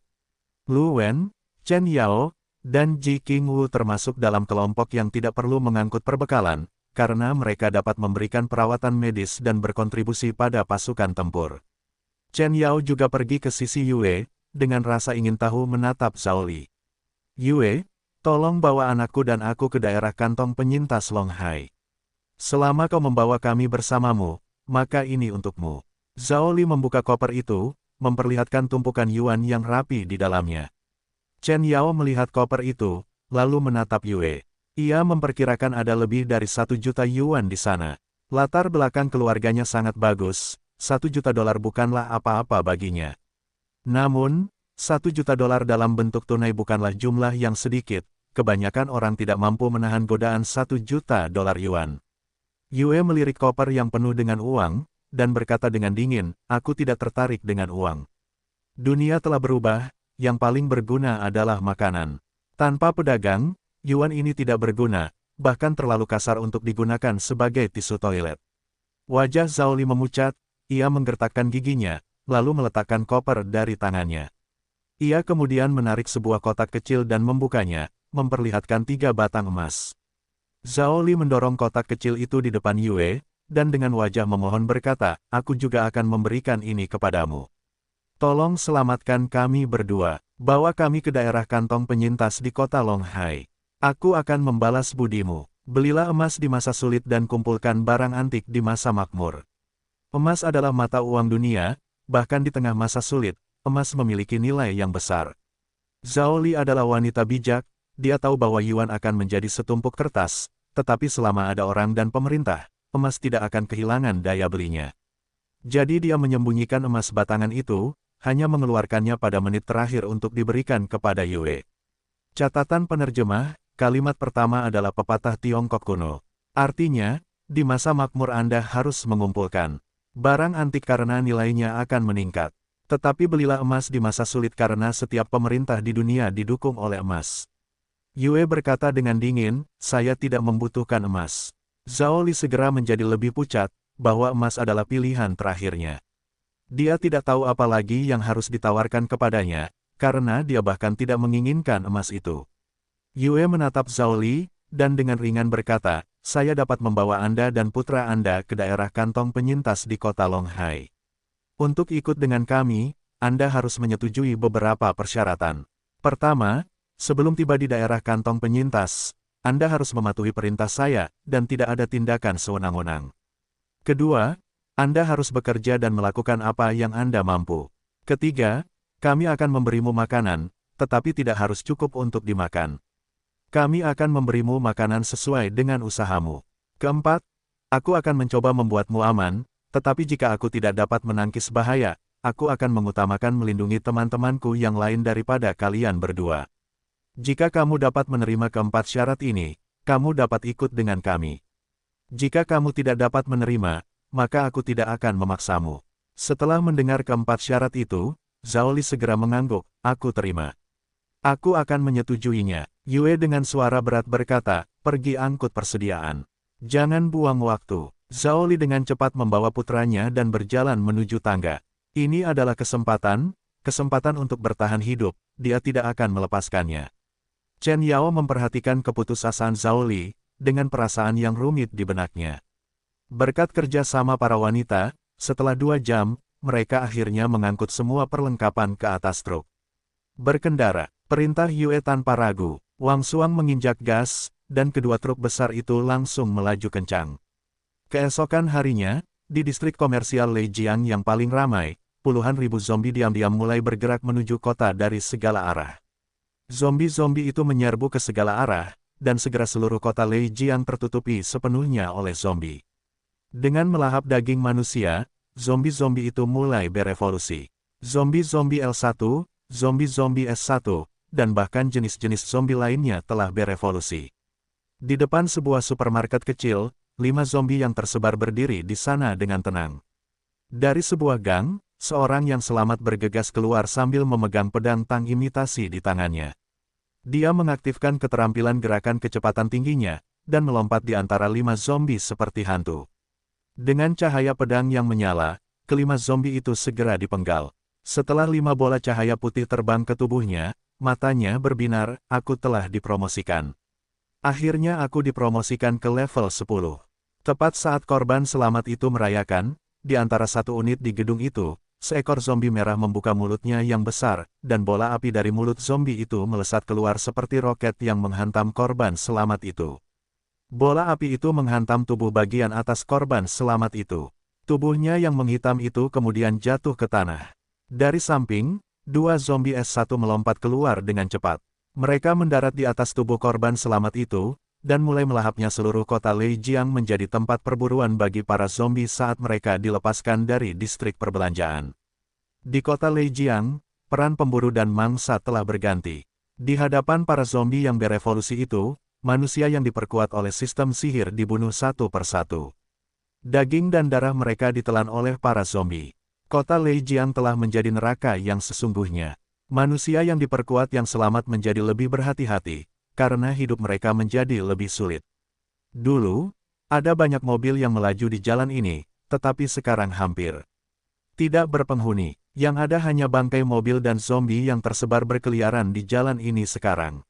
A: Lu Wen, Chen Yao, dan Ji Qingwu termasuk dalam kelompok yang tidak perlu mengangkut perbekalan, karena mereka dapat memberikan perawatan medis dan berkontribusi pada pasukan tempur. Chen Yao juga pergi ke sisi Yue, dengan rasa ingin tahu menatap Zhao Li. "Yue, tolong bawa anakku dan aku ke daerah kantong penyintas Longhai. Selama kau membawa kami bersamamu, maka ini untukmu." Zhao Li membuka koper itu, memperlihatkan tumpukan yuan yang rapi di dalamnya. Chen Yao melihat koper itu, lalu menatap Yue. Ia memperkirakan ada lebih dari 1 juta yuan di sana. Latar belakang keluarganya sangat bagus. $1 juta bukanlah apa-apa baginya. Namun, $1 juta dalam bentuk tunai bukanlah jumlah yang sedikit, kebanyakan orang tidak mampu menahan godaan $1 juta yuan. Yue melirik koper yang penuh dengan uang, dan berkata dengan dingin, "Aku tidak tertarik dengan uang. Dunia telah berubah, yang paling berguna adalah makanan. Tanpa pedagang, yuan ini tidak berguna, bahkan terlalu kasar untuk digunakan sebagai tisu toilet." Wajah Zhao Li memucat. Ia menggertakkan giginya, lalu meletakkan koper dari tangannya. Ia kemudian menarik sebuah kotak kecil dan membukanya, memperlihatkan 3 batang emas. Zhao Li mendorong kotak kecil itu di depan Yue, dan dengan wajah memohon berkata, "Aku juga akan memberikan ini kepadamu. Tolong selamatkan kami berdua, bawa kami ke daerah kantong penyintas di kota Longhai. Aku akan membalas budimu. Belilah emas di masa sulit dan kumpulkan barang antik di masa makmur." Emas adalah mata uang dunia, bahkan di tengah masa sulit, emas memiliki nilai yang besar. Zhao Li adalah wanita bijak, dia tahu bahwa yuan akan menjadi setumpuk kertas, tetapi selama ada orang dan pemerintah, emas tidak akan kehilangan daya belinya. Jadi dia menyembunyikan emas batangan itu, hanya mengeluarkannya pada menit terakhir untuk diberikan kepada Yue. Catatan penerjemah, kalimat pertama adalah pepatah Tiongkok kuno. Artinya, di masa makmur Anda harus mengumpulkan barang antik karena nilainya akan meningkat. Tetapi belilah emas di masa sulit karena setiap pemerintah di dunia didukung oleh emas. Yue berkata dengan dingin, "Saya tidak membutuhkan emas." Zhao Li segera menjadi lebih pucat, bahwa emas adalah pilihan terakhirnya. Dia tidak tahu apa lagi yang harus ditawarkan kepadanya, karena dia bahkan tidak menginginkan emas itu. Yue menatap Zhao Li, dan dengan ringan berkata, "Saya dapat membawa Anda dan putra Anda ke daerah kantong penyintas di kota Longhai. Untuk ikut dengan kami, Anda harus menyetujui beberapa persyaratan. Pertama, sebelum tiba di daerah kantong penyintas, Anda harus mematuhi perintah saya, dan tidak ada tindakan sewenang-wenang. Kedua, Anda harus bekerja dan melakukan apa yang Anda mampu. Ketiga, kami akan memberimu makanan, tetapi tidak harus cukup untuk dimakan. Kami akan memberimu makanan sesuai dengan usahamu. Keempat, aku akan mencoba membuatmu aman, tetapi jika aku tidak dapat menangkis bahaya, aku akan mengutamakan melindungi teman-temanku yang lain daripada kalian berdua. Jika kamu dapat menerima keempat syarat ini, kamu dapat ikut dengan kami. Jika kamu tidak dapat menerima, maka aku tidak akan memaksamu." Setelah mendengar keempat syarat itu, Zhao Li segera mengangguk, "Aku terima. Aku akan menyetujuinya." Yue dengan suara berat berkata, "Pergi angkut persediaan. Jangan buang waktu." Zhao Li dengan cepat membawa putranya dan berjalan menuju tangga. Ini adalah kesempatan untuk bertahan hidup, dia tidak akan melepaskannya. Chen Yao memperhatikan keputusasaan Zhao Li, dengan perasaan yang rumit di benaknya. Berkat kerja sama para wanita, setelah 2 jam, mereka akhirnya mengangkut semua perlengkapan ke atas truk. Berkendara, perintah Yue tanpa ragu, Wang Xuang menginjak gas, dan kedua truk besar itu langsung melaju kencang. Keesokan harinya, di distrik komersial Leijiang yang paling ramai, puluhan ribu zombie diam-diam mulai bergerak menuju kota dari segala arah. Zombie-zombie itu menyerbu ke segala arah, dan segera seluruh kota Leijiang tertutupi sepenuhnya oleh zombie. Dengan melahap daging manusia, zombie-zombie itu mulai berevolusi. Zombie-zombie L1, zombie-zombie S1, dan bahkan jenis-jenis zombie lainnya telah berevolusi. Di depan sebuah supermarket kecil, 5 zombie yang tersebar berdiri di sana dengan tenang. Dari sebuah gang, seorang yang selamat bergegas keluar sambil memegang pedang tang imitasi di tangannya. Dia mengaktifkan keterampilan gerakan kecepatan tingginya, dan melompat di antara 5 zombie seperti hantu. Dengan cahaya pedang yang menyala, kelima zombie itu segera dipenggal. Setelah 5 bola cahaya putih terbang ke tubuhnya, matanya berbinar, aku telah dipromosikan. Akhirnya aku dipromosikan ke level 10. Tepat saat korban selamat itu merayakan, di antara satu unit di gedung itu, seekor zombie merah membuka mulutnya yang besar, dan bola api dari mulut zombie itu melesat keluar seperti roket yang menghantam korban selamat itu. Bola api itu menghantam tubuh bagian atas korban selamat itu. Tubuhnya yang menghitam itu kemudian jatuh ke tanah. Dari samping, 2 zombie S1 melompat keluar dengan cepat. Mereka mendarat di atas tubuh korban selamat itu, dan mulai melahapnya seluruh kota Leijiang menjadi tempat perburuan bagi para zombie saat mereka dilepaskan dari distrik perbelanjaan. Di kota Leijiang, peran pemburu dan mangsa telah berganti. Di hadapan para zombie yang berevolusi itu, manusia yang diperkuat oleh sistem sihir dibunuh satu persatu. Daging dan darah mereka ditelan oleh para zombie. Kota Leijiang telah menjadi neraka yang sesungguhnya. Manusia yang diperkuat yang selamat menjadi lebih berhati-hati, karena hidup mereka menjadi lebih sulit. Dulu, ada banyak mobil yang melaju di jalan ini, tetapi sekarang hampir tidak berpenghuni. Yang ada hanya bangkai mobil dan zombie yang tersebar berkeliaran di jalan ini sekarang.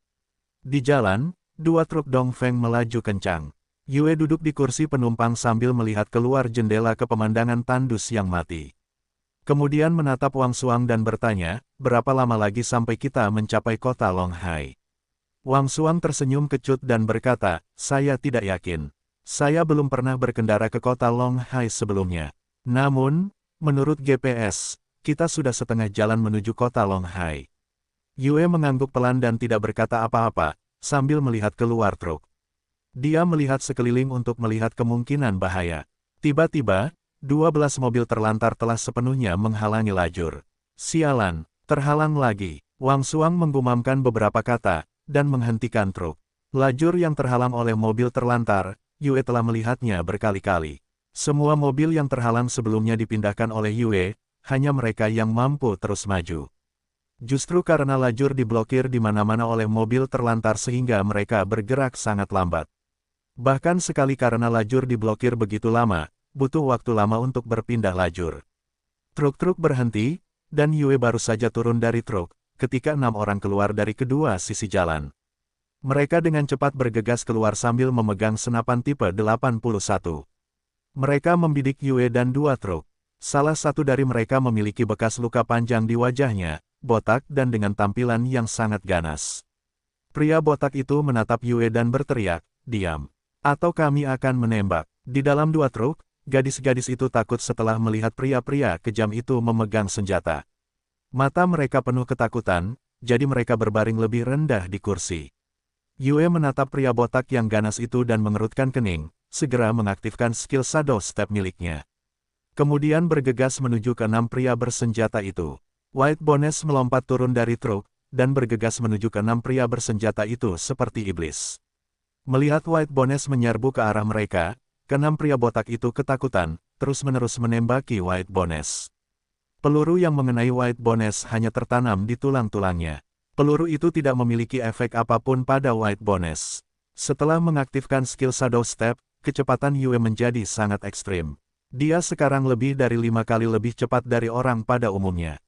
A: Di jalan, 2 truk Dongfeng melaju kencang. Yue duduk di kursi penumpang sambil melihat keluar jendela ke pemandangan tandus yang mati. Kemudian menatap Wang Xuang dan bertanya, berapa lama lagi sampai kita mencapai kota Longhai? Wang Xuang tersenyum kecut dan berkata, saya tidak yakin. Saya belum pernah berkendara ke kota Longhai sebelumnya. Namun, menurut GPS, kita sudah setengah jalan menuju kota Longhai. Yue mengangguk pelan dan tidak berkata apa-apa, sambil melihat keluar truk. Dia melihat sekeliling untuk melihat kemungkinan bahaya. Tiba-tiba, 12 mobil terlantar telah sepenuhnya menghalangi lajur. Sialan, terhalang lagi. Wang Xuang menggumamkan beberapa kata, dan menghentikan truk. Lajur yang terhalang oleh mobil terlantar, Yue telah melihatnya berkali-kali. Semua mobil yang terhalang sebelumnya dipindahkan oleh Yue, hanya mereka yang mampu terus maju. Justru karena lajur diblokir di mana-mana oleh mobil terlantar sehingga mereka bergerak sangat lambat. Bahkan sekali karena lajur diblokir begitu lama, butuh waktu lama untuk berpindah lajur. Truk-truk berhenti, dan Yue baru saja turun dari truk, ketika 6 orang keluar dari kedua sisi jalan. Mereka dengan cepat bergegas keluar sambil memegang senapan tipe 81. Mereka membidik Yue dan 2 truk. Salah satu dari mereka memiliki bekas luka panjang di wajahnya, botak dan dengan tampilan yang sangat ganas. Pria botak itu menatap Yue dan berteriak, diam. Atau kami akan menembak. Di dalam 2 truk, gadis-gadis itu takut setelah melihat pria-pria kejam itu memegang senjata. Mata mereka penuh ketakutan, jadi mereka berbaring lebih rendah di kursi. Yue menatap pria botak yang ganas itu dan mengerutkan kening, segera mengaktifkan skill Shadow Step miliknya. Kemudian bergegas menuju ke 6 pria bersenjata itu. White Bones melompat turun dari truk, dan bergegas menuju ke 6 pria bersenjata itu seperti iblis. Melihat White Bones menyerbu ke arah mereka, ke-6 pria botak itu ketakutan, terus-menerus menembaki White Bones. Peluru yang mengenai White Bones hanya tertanam di tulang-tulangnya. Peluru itu tidak memiliki efek apapun pada White Bones. Setelah mengaktifkan skill Shadow Step, kecepatan Yue menjadi sangat ekstrim. Dia sekarang lebih dari 5 kali lebih cepat dari orang pada umumnya.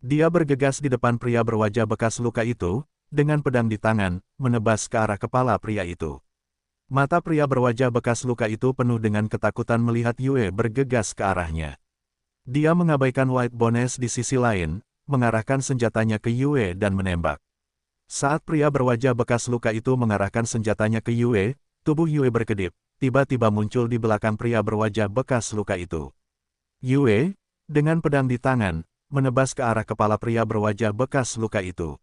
A: Dia bergegas di depan pria berwajah bekas luka itu, dengan pedang di tangan, menebas ke arah kepala pria itu. Mata pria berwajah bekas luka itu penuh dengan ketakutan melihat Yue bergegas ke arahnya. Dia mengabaikan White Bones di sisi lain, mengarahkan senjatanya ke Yue dan menembak. Saat pria berwajah bekas luka itu mengarahkan senjatanya ke Yue, tubuh Yue berkedip, tiba-tiba muncul di belakang pria berwajah bekas luka itu. Yue, dengan pedang di tangan, menebas ke arah kepala pria berwajah bekas luka itu.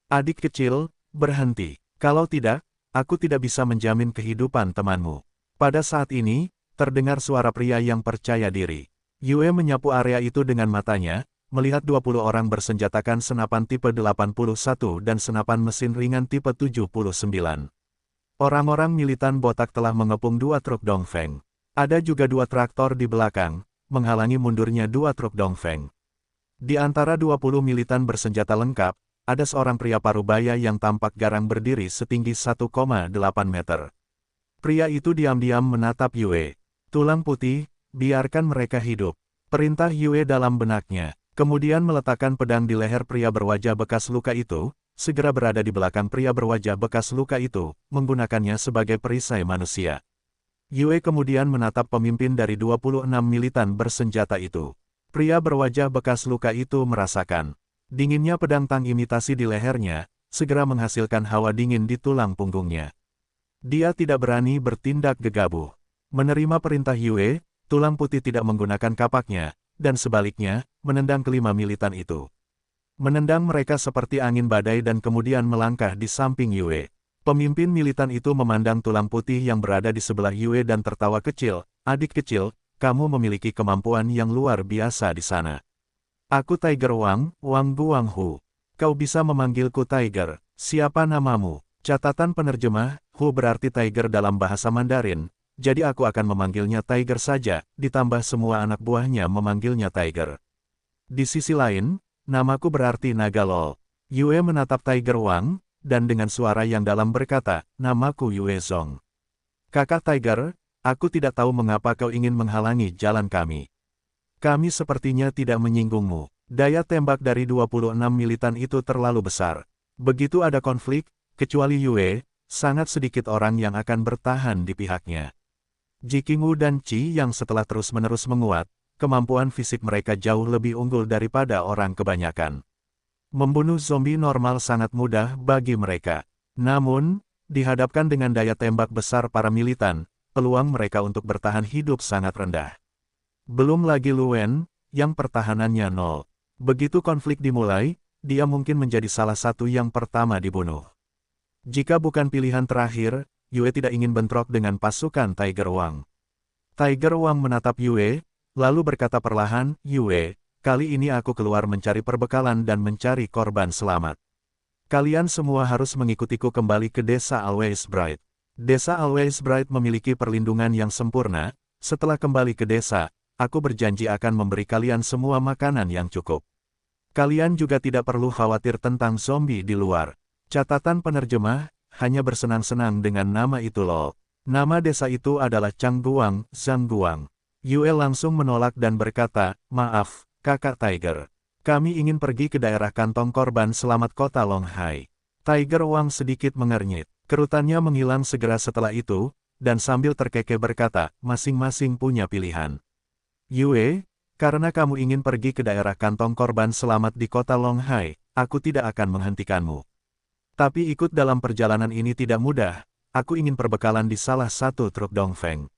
A: Adik kecil, berhenti. Kalau tidak, aku tidak bisa menjamin kehidupan temanmu. Pada saat ini, terdengar suara pria yang percaya diri. Yue menyapu area itu dengan matanya, melihat 20 orang bersenjatakan senapan tipe 81 dan senapan mesin ringan tipe 79. Orang-orang militan botak telah mengepung 2 truk Dongfeng. Ada juga 2 traktor di belakang, menghalangi mundurnya 2 truk Dongfeng. Di antara 20 militan bersenjata lengkap, ada seorang pria parubaya yang tampak garang berdiri setinggi 1,8 meter. Pria itu diam-diam menatap Yue. Tulang putih, biarkan mereka hidup. Perintah Yue dalam benaknya. Kemudian meletakkan pedang di leher pria berwajah bekas luka itu, segera berada di belakang pria berwajah bekas luka itu, menggunakannya sebagai perisai manusia. Yue kemudian menatap pemimpin dari 26 militan bersenjata itu. Pria berwajah bekas luka itu merasakan dinginnya pedang tang imitasi di lehernya, segera menghasilkan hawa dingin di tulang punggungnya. Dia tidak berani bertindak gegabah. Menerima perintah Yue, tulang putih tidak menggunakan kapaknya, dan sebaliknya, menendang kelima militan itu. Menendang mereka seperti angin badai dan kemudian melangkah di samping Yue. Pemimpin militan itu memandang tulang putih yang berada di sebelah Yue dan tertawa kecil. Adik kecil, kamu memiliki kemampuan yang luar biasa di sana. Aku Tiger Wang, Wang Guanghu. Kau bisa memanggilku Tiger. Siapa namamu? Catatan penerjemah, Hu berarti Tiger dalam bahasa Mandarin. Jadi aku akan memanggilnya Tiger saja, ditambah semua anak buahnya memanggilnya Tiger. Di sisi lain, namaku berarti naga lol. Yue menatap Tiger Wang, dan dengan suara yang dalam berkata, namaku Yue Zong. Kakak Tiger, aku tidak tahu mengapa kau ingin menghalangi jalan kami. Kami sepertinya tidak menyinggungmu. Daya tembak dari 26 militan itu terlalu besar. Begitu ada konflik, kecuali Yue, sangat sedikit orang yang akan bertahan di pihaknya. Jikingu dan Qi yang setelah terus-menerus menguat, kemampuan fisik mereka jauh lebih unggul daripada orang kebanyakan. Membunuh zombie normal sangat mudah bagi mereka. Namun, dihadapkan dengan daya tembak besar para militan, peluang mereka untuk bertahan hidup sangat rendah. Belum lagi Luwen, yang pertahanannya nol. Begitu konflik dimulai, dia mungkin menjadi salah satu yang pertama dibunuh. Jika bukan pilihan terakhir, Yue tidak ingin bentrok dengan pasukan Tiger Wang. Tiger Wang menatap Yue, lalu berkata perlahan, Yue, kali ini aku keluar mencari perbekalan dan mencari korban selamat. Kalian semua harus mengikutiku kembali ke desa Always Bright. Desa Always Bright memiliki perlindungan yang sempurna. Setelah kembali ke desa, aku berjanji akan memberi kalian semua makanan yang cukup. Kalian juga tidak perlu khawatir tentang zombie di luar. Catatan penerjemah, hanya bersenang-senang dengan nama itu lol. Nama desa itu adalah Changguang, Zhangguang. Yue langsung menolak dan berkata, maaf, kakak Tiger. Kami ingin pergi ke daerah kantong korban selamat kota Longhai. Tiger Wang sedikit mengernyit. Kerutannya menghilang segera setelah itu, dan sambil terkekeh berkata, masing-masing punya pilihan. Yue, karena kamu ingin pergi ke daerah kantong korban selamat di kota Longhai, aku tidak akan menghentikanmu. Tapi ikut dalam perjalanan ini tidak mudah, aku ingin perbekalan di salah satu truk Dongfeng.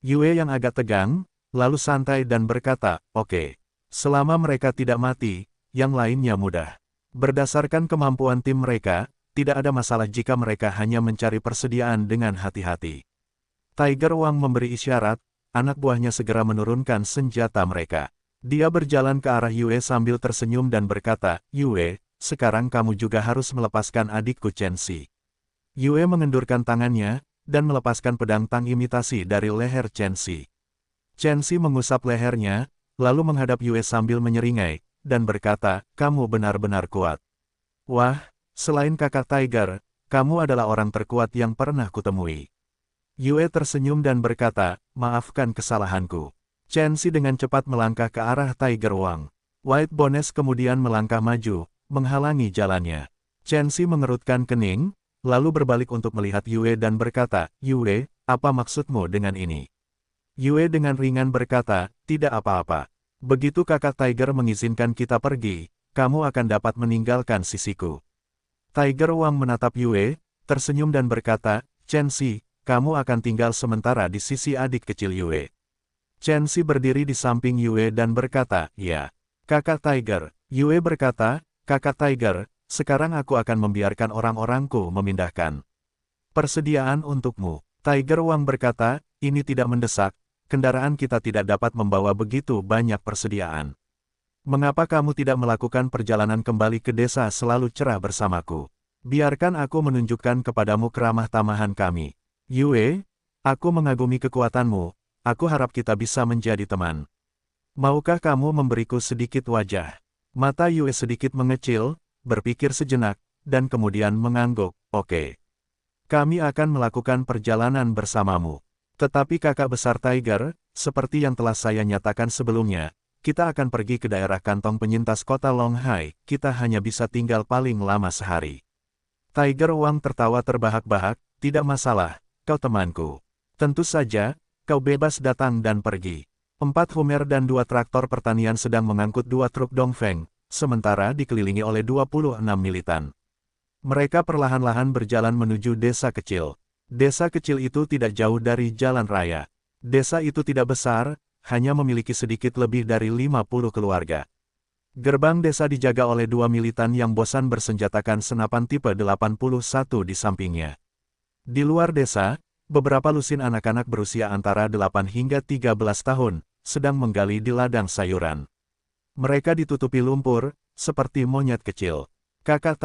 A: Yue yang agak tegang, lalu santai dan berkata, oke. Selama mereka tidak mati, yang lainnya mudah. Berdasarkan kemampuan tim mereka, tidak ada masalah jika mereka hanya mencari persediaan dengan hati-hati. Tiger Wang memberi isyarat, anak buahnya segera menurunkan senjata mereka. Dia berjalan ke arah Yue sambil tersenyum dan berkata, Yue, sekarang kamu juga harus melepaskan adikku Chen Xi. Yue mengendurkan tangannya, dan melepaskan pedang tang imitasi dari leher Chen Xi. Chen Xi mengusap lehernya, lalu menghadap Yue sambil menyeringai, dan berkata, kamu benar-benar kuat. Wah, selain kakak Tiger, kamu adalah orang terkuat yang pernah kutemui. Yue tersenyum dan berkata, maafkan kesalahanku. Chen Xi dengan cepat melangkah ke arah Tiger Wang. White Bones kemudian melangkah maju, menghalangi jalannya. Chen Xi mengerutkan kening, lalu berbalik untuk melihat Yue dan berkata, "Yue, apa maksudmu dengan ini?" Yue dengan ringan berkata, "Tidak apa-apa. Begitu kakak Tiger mengizinkan kita pergi, kamu akan dapat meninggalkan sisiku." Tiger Wang menatap Yue, tersenyum dan berkata, "Chen Xi, kamu akan tinggal sementara di sisi adik kecil Yue." Chen Xi berdiri di samping Yue dan berkata, "Ya, kakak Tiger." Yue berkata, "Kakak Tiger, sekarang aku akan membiarkan orang-orangku memindahkan. Persediaan untukmu." Tiger Wang berkata, "Ini tidak mendesak, kendaraan kita tidak dapat membawa begitu banyak persediaan. Mengapa kamu tidak melakukan perjalanan kembali ke desa selalu cerah bersamaku? Biarkan aku menunjukkan kepadamu keramah tamahan kami. Yue, aku mengagumi kekuatanmu, aku harap kita bisa menjadi teman. Maukah kamu memberiku sedikit wajah?" Mata Yue sedikit mengecil, berpikir sejenak, dan kemudian mengangguk, "Oke. Kami akan melakukan perjalanan bersamamu. Tetapi kakak besar Tiger, seperti yang telah saya nyatakan sebelumnya, kita akan pergi ke daerah kantong penyintas kota Longhai, kita hanya bisa tinggal paling lama sehari." Tiger Wang tertawa terbahak-bahak, "Tidak masalah, kau temanku. Tentu saja, kau bebas datang dan pergi." 4 Hummer dan 2 traktor pertanian sedang mengangkut 2 truk Dongfeng, sementara dikelilingi oleh 26 militan. Mereka perlahan-lahan berjalan menuju desa kecil. Desa kecil itu tidak jauh dari jalan raya. Desa itu tidak besar, hanya memiliki sedikit lebih dari 50 keluarga. Gerbang desa dijaga oleh 2 militan yang bosan bersenjatakan senapan tipe 81 di sampingnya. Di luar desa, beberapa lusin anak-anak berusia antara 8 hingga 13 tahun, sedang menggali di ladang sayuran. Mereka ditutupi lumpur, seperti monyet kecil. Kakak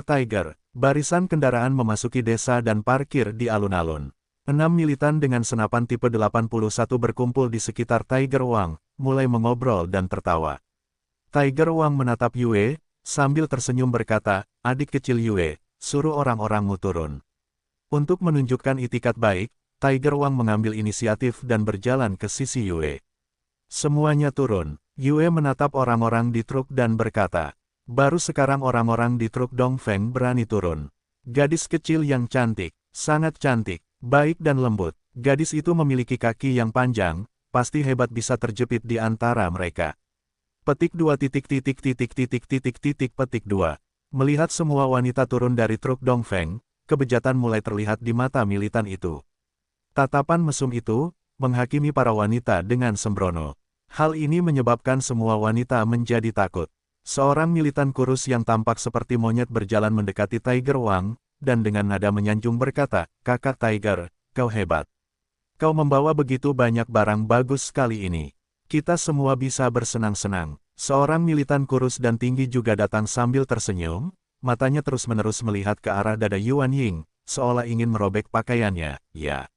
A: Tiger, barisan kendaraan memasuki desa dan parkir di alun-alun. 6 militan dengan senapan tipe 81 berkumpul di sekitar Tiger Wang, mulai mengobrol dan tertawa. Tiger Wang menatap Yue, sambil tersenyum berkata, "Adik kecil Yue, suruh orang-orangmu turun." Untuk menunjukkan itikat baik, Tiger Wang mengambil inisiatif dan berjalan ke sisi Yue. Semuanya turun. Yue menatap orang-orang di truk dan berkata, "Baru sekarang orang-orang di truk Dongfeng berani turun. Gadis kecil yang cantik, sangat cantik, baik dan lembut. Gadis itu memiliki kaki yang panjang, pasti hebat bisa terjepit di antara mereka." Petik 2 petik 2. Melihat semua wanita turun dari truk Dongfeng, kebejatan mulai terlihat di mata militan itu. Tatapan mesum itu menghakimi para wanita dengan sembrono. Hal ini menyebabkan semua wanita menjadi takut. Seorang militan kurus yang tampak seperti monyet berjalan mendekati Tiger Wang, dan dengan nada menyanjung berkata, "Kakak Tiger, kau hebat. Kau membawa begitu banyak barang bagus kali ini. Kita semua bisa bersenang-senang." Seorang militan kurus dan tinggi juga datang sambil tersenyum, matanya terus-menerus melihat ke arah dada Yuan Ying, seolah ingin merobek pakaiannya. "Ya,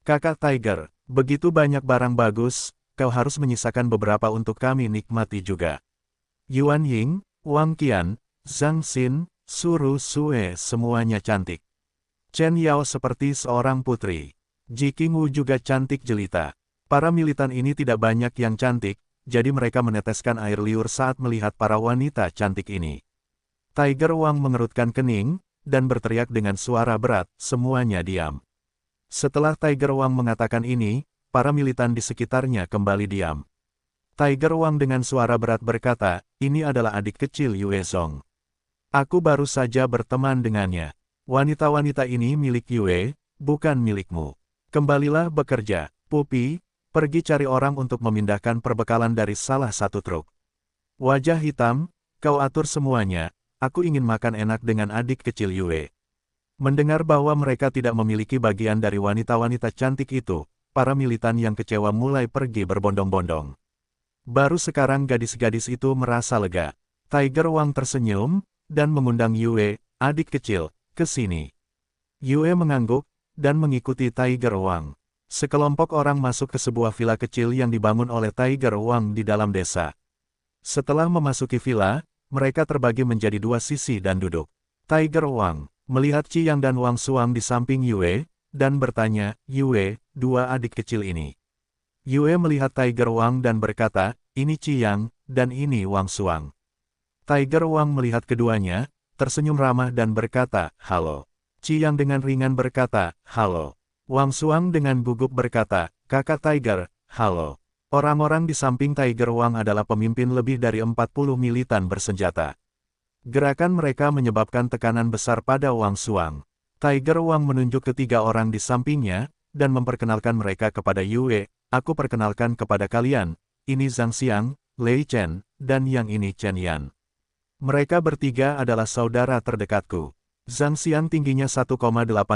A: Kakak Tiger, begitu banyak barang bagus, kau harus menyisakan beberapa untuk kami nikmati juga." Yuan Ying, Wang Qian, Zhang Xin, Suru Sue semuanya cantik. Chen Yao seperti seorang putri. Ji Qingwu juga cantik jelita. Para militan ini tidak banyak yang cantik, jadi mereka meneteskan air liur saat melihat para wanita cantik ini. Tiger Wang mengerutkan kening, dan berteriak dengan suara berat, "Semuanya diam." Setelah Tiger Wang mengatakan ini, para militan di sekitarnya kembali diam. Tiger Wang dengan suara berat berkata, "Ini adalah adik kecil Yue Zong. Aku baru saja berteman dengannya. Wanita-wanita ini milik Yue, bukan milikmu. Kembalilah bekerja, Pupi, pergi cari orang untuk memindahkan perbekalan dari salah satu truk. Wajah hitam, kau atur semuanya, aku ingin makan enak dengan adik kecil Yue." Mendengar bahwa mereka tidak memiliki bagian dari wanita-wanita cantik itu, para militan yang kecewa mulai pergi berbondong-bondong. Baru sekarang gadis-gadis itu merasa lega. Tiger Wang tersenyum, dan mengundang Yue, "Adik kecil, ke sini." Yue mengangguk, dan mengikuti Tiger Wang. Sekelompok orang masuk ke sebuah villa kecil yang dibangun oleh Tiger Wang di dalam desa. Setelah memasuki villa, mereka terbagi menjadi 2 sisi dan duduk. Tiger Wang melihat Qiyang dan Wang Suang di samping Yue, dan bertanya, "Yue, 2 adik kecil ini. Yue melihat Tiger Wang dan berkata, ini Qiyang, dan ini Wang Suang. Tiger Wang melihat keduanya, tersenyum ramah dan berkata, halo. Qiyang dengan ringan berkata, halo. Wang Suang dengan gugup berkata, kakak Tiger, halo. Orang-orang di samping Tiger Wang adalah pemimpin lebih dari 40 militan bersenjata. Gerakan mereka menyebabkan tekanan besar pada Wang Suang. Tiger Wang menunjuk ketiga orang di sampingnya, dan memperkenalkan mereka kepada Yue. Aku perkenalkan kepada kalian, ini Zhang Xiang, Lei Chen, dan yang ini Chen Yan. Mereka bertiga adalah saudara terdekatku. Zhang Xiang tingginya 1,8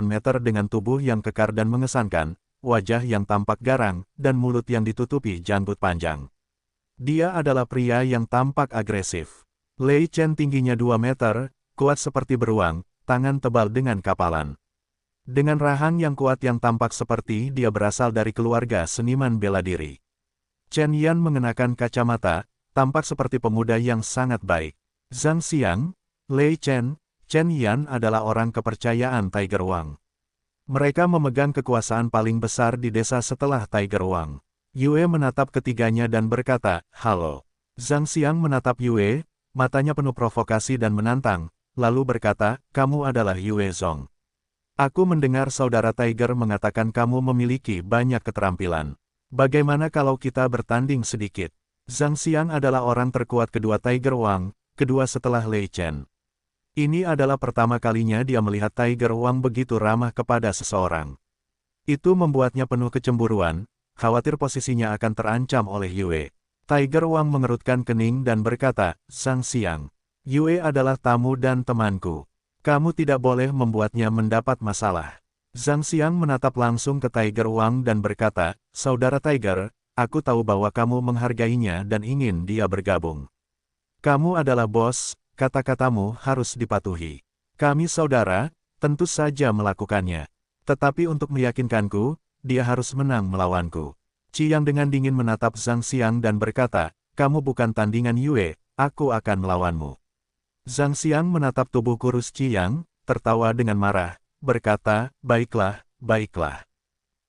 A: meter dengan tubuh yang kekar dan mengesankan, wajah yang tampak garang, dan mulut yang ditutupi janggut panjang. Dia adalah pria yang tampak agresif. Lei Chen tingginya 2 meter, kuat seperti beruang, tangan tebal dengan kapalan. Dengan rahang yang kuat yang tampak seperti dia berasal dari keluarga seniman bela diri. Chen Yan mengenakan kacamata, tampak seperti pemuda yang sangat baik. Zhang Xiang, Lei Chen, Chen Yan adalah orang kepercayaan Tiger Wang. Mereka memegang kekuasaan paling besar di desa setelah Tiger Wang. Yue menatap ketiganya dan berkata, halo. Zhang Xiang menatap Yue, matanya penuh provokasi dan menantang, lalu berkata, kamu adalah Yue Zong. Aku mendengar saudara Tiger mengatakan kamu memiliki banyak keterampilan. Bagaimana kalau kita bertanding sedikit? Zhang Xiang adalah orang terkuat kedua Tiger Wang, kedua setelah Lei Chen. Ini adalah pertama kalinya dia melihat Tiger Wang begitu ramah kepada seseorang. Itu membuatnya penuh kecemburuan, khawatir posisinya akan terancam oleh Yue. Tiger Wang mengerutkan kening dan berkata, Zhang Xiang, Yue adalah tamu dan temanku. Kamu tidak boleh membuatnya mendapat masalah. Zhang Xiang menatap langsung ke Tiger Wang dan berkata, saudara Tiger, aku tahu bahwa kamu menghargainya dan ingin dia bergabung. Kamu adalah bos, kata-katamu harus dipatuhi. Kami saudara, tentu saja melakukannya. Tetapi untuk meyakinkanku, dia harus menang melawanku. Qiyang dengan dingin menatap Zhang Xiang dan berkata, kamu bukan tandingan Yue, aku akan melawanmu. Zhang Xiang menatap tubuh kurus Qiyang, tertawa dengan marah, berkata, baiklah, baiklah.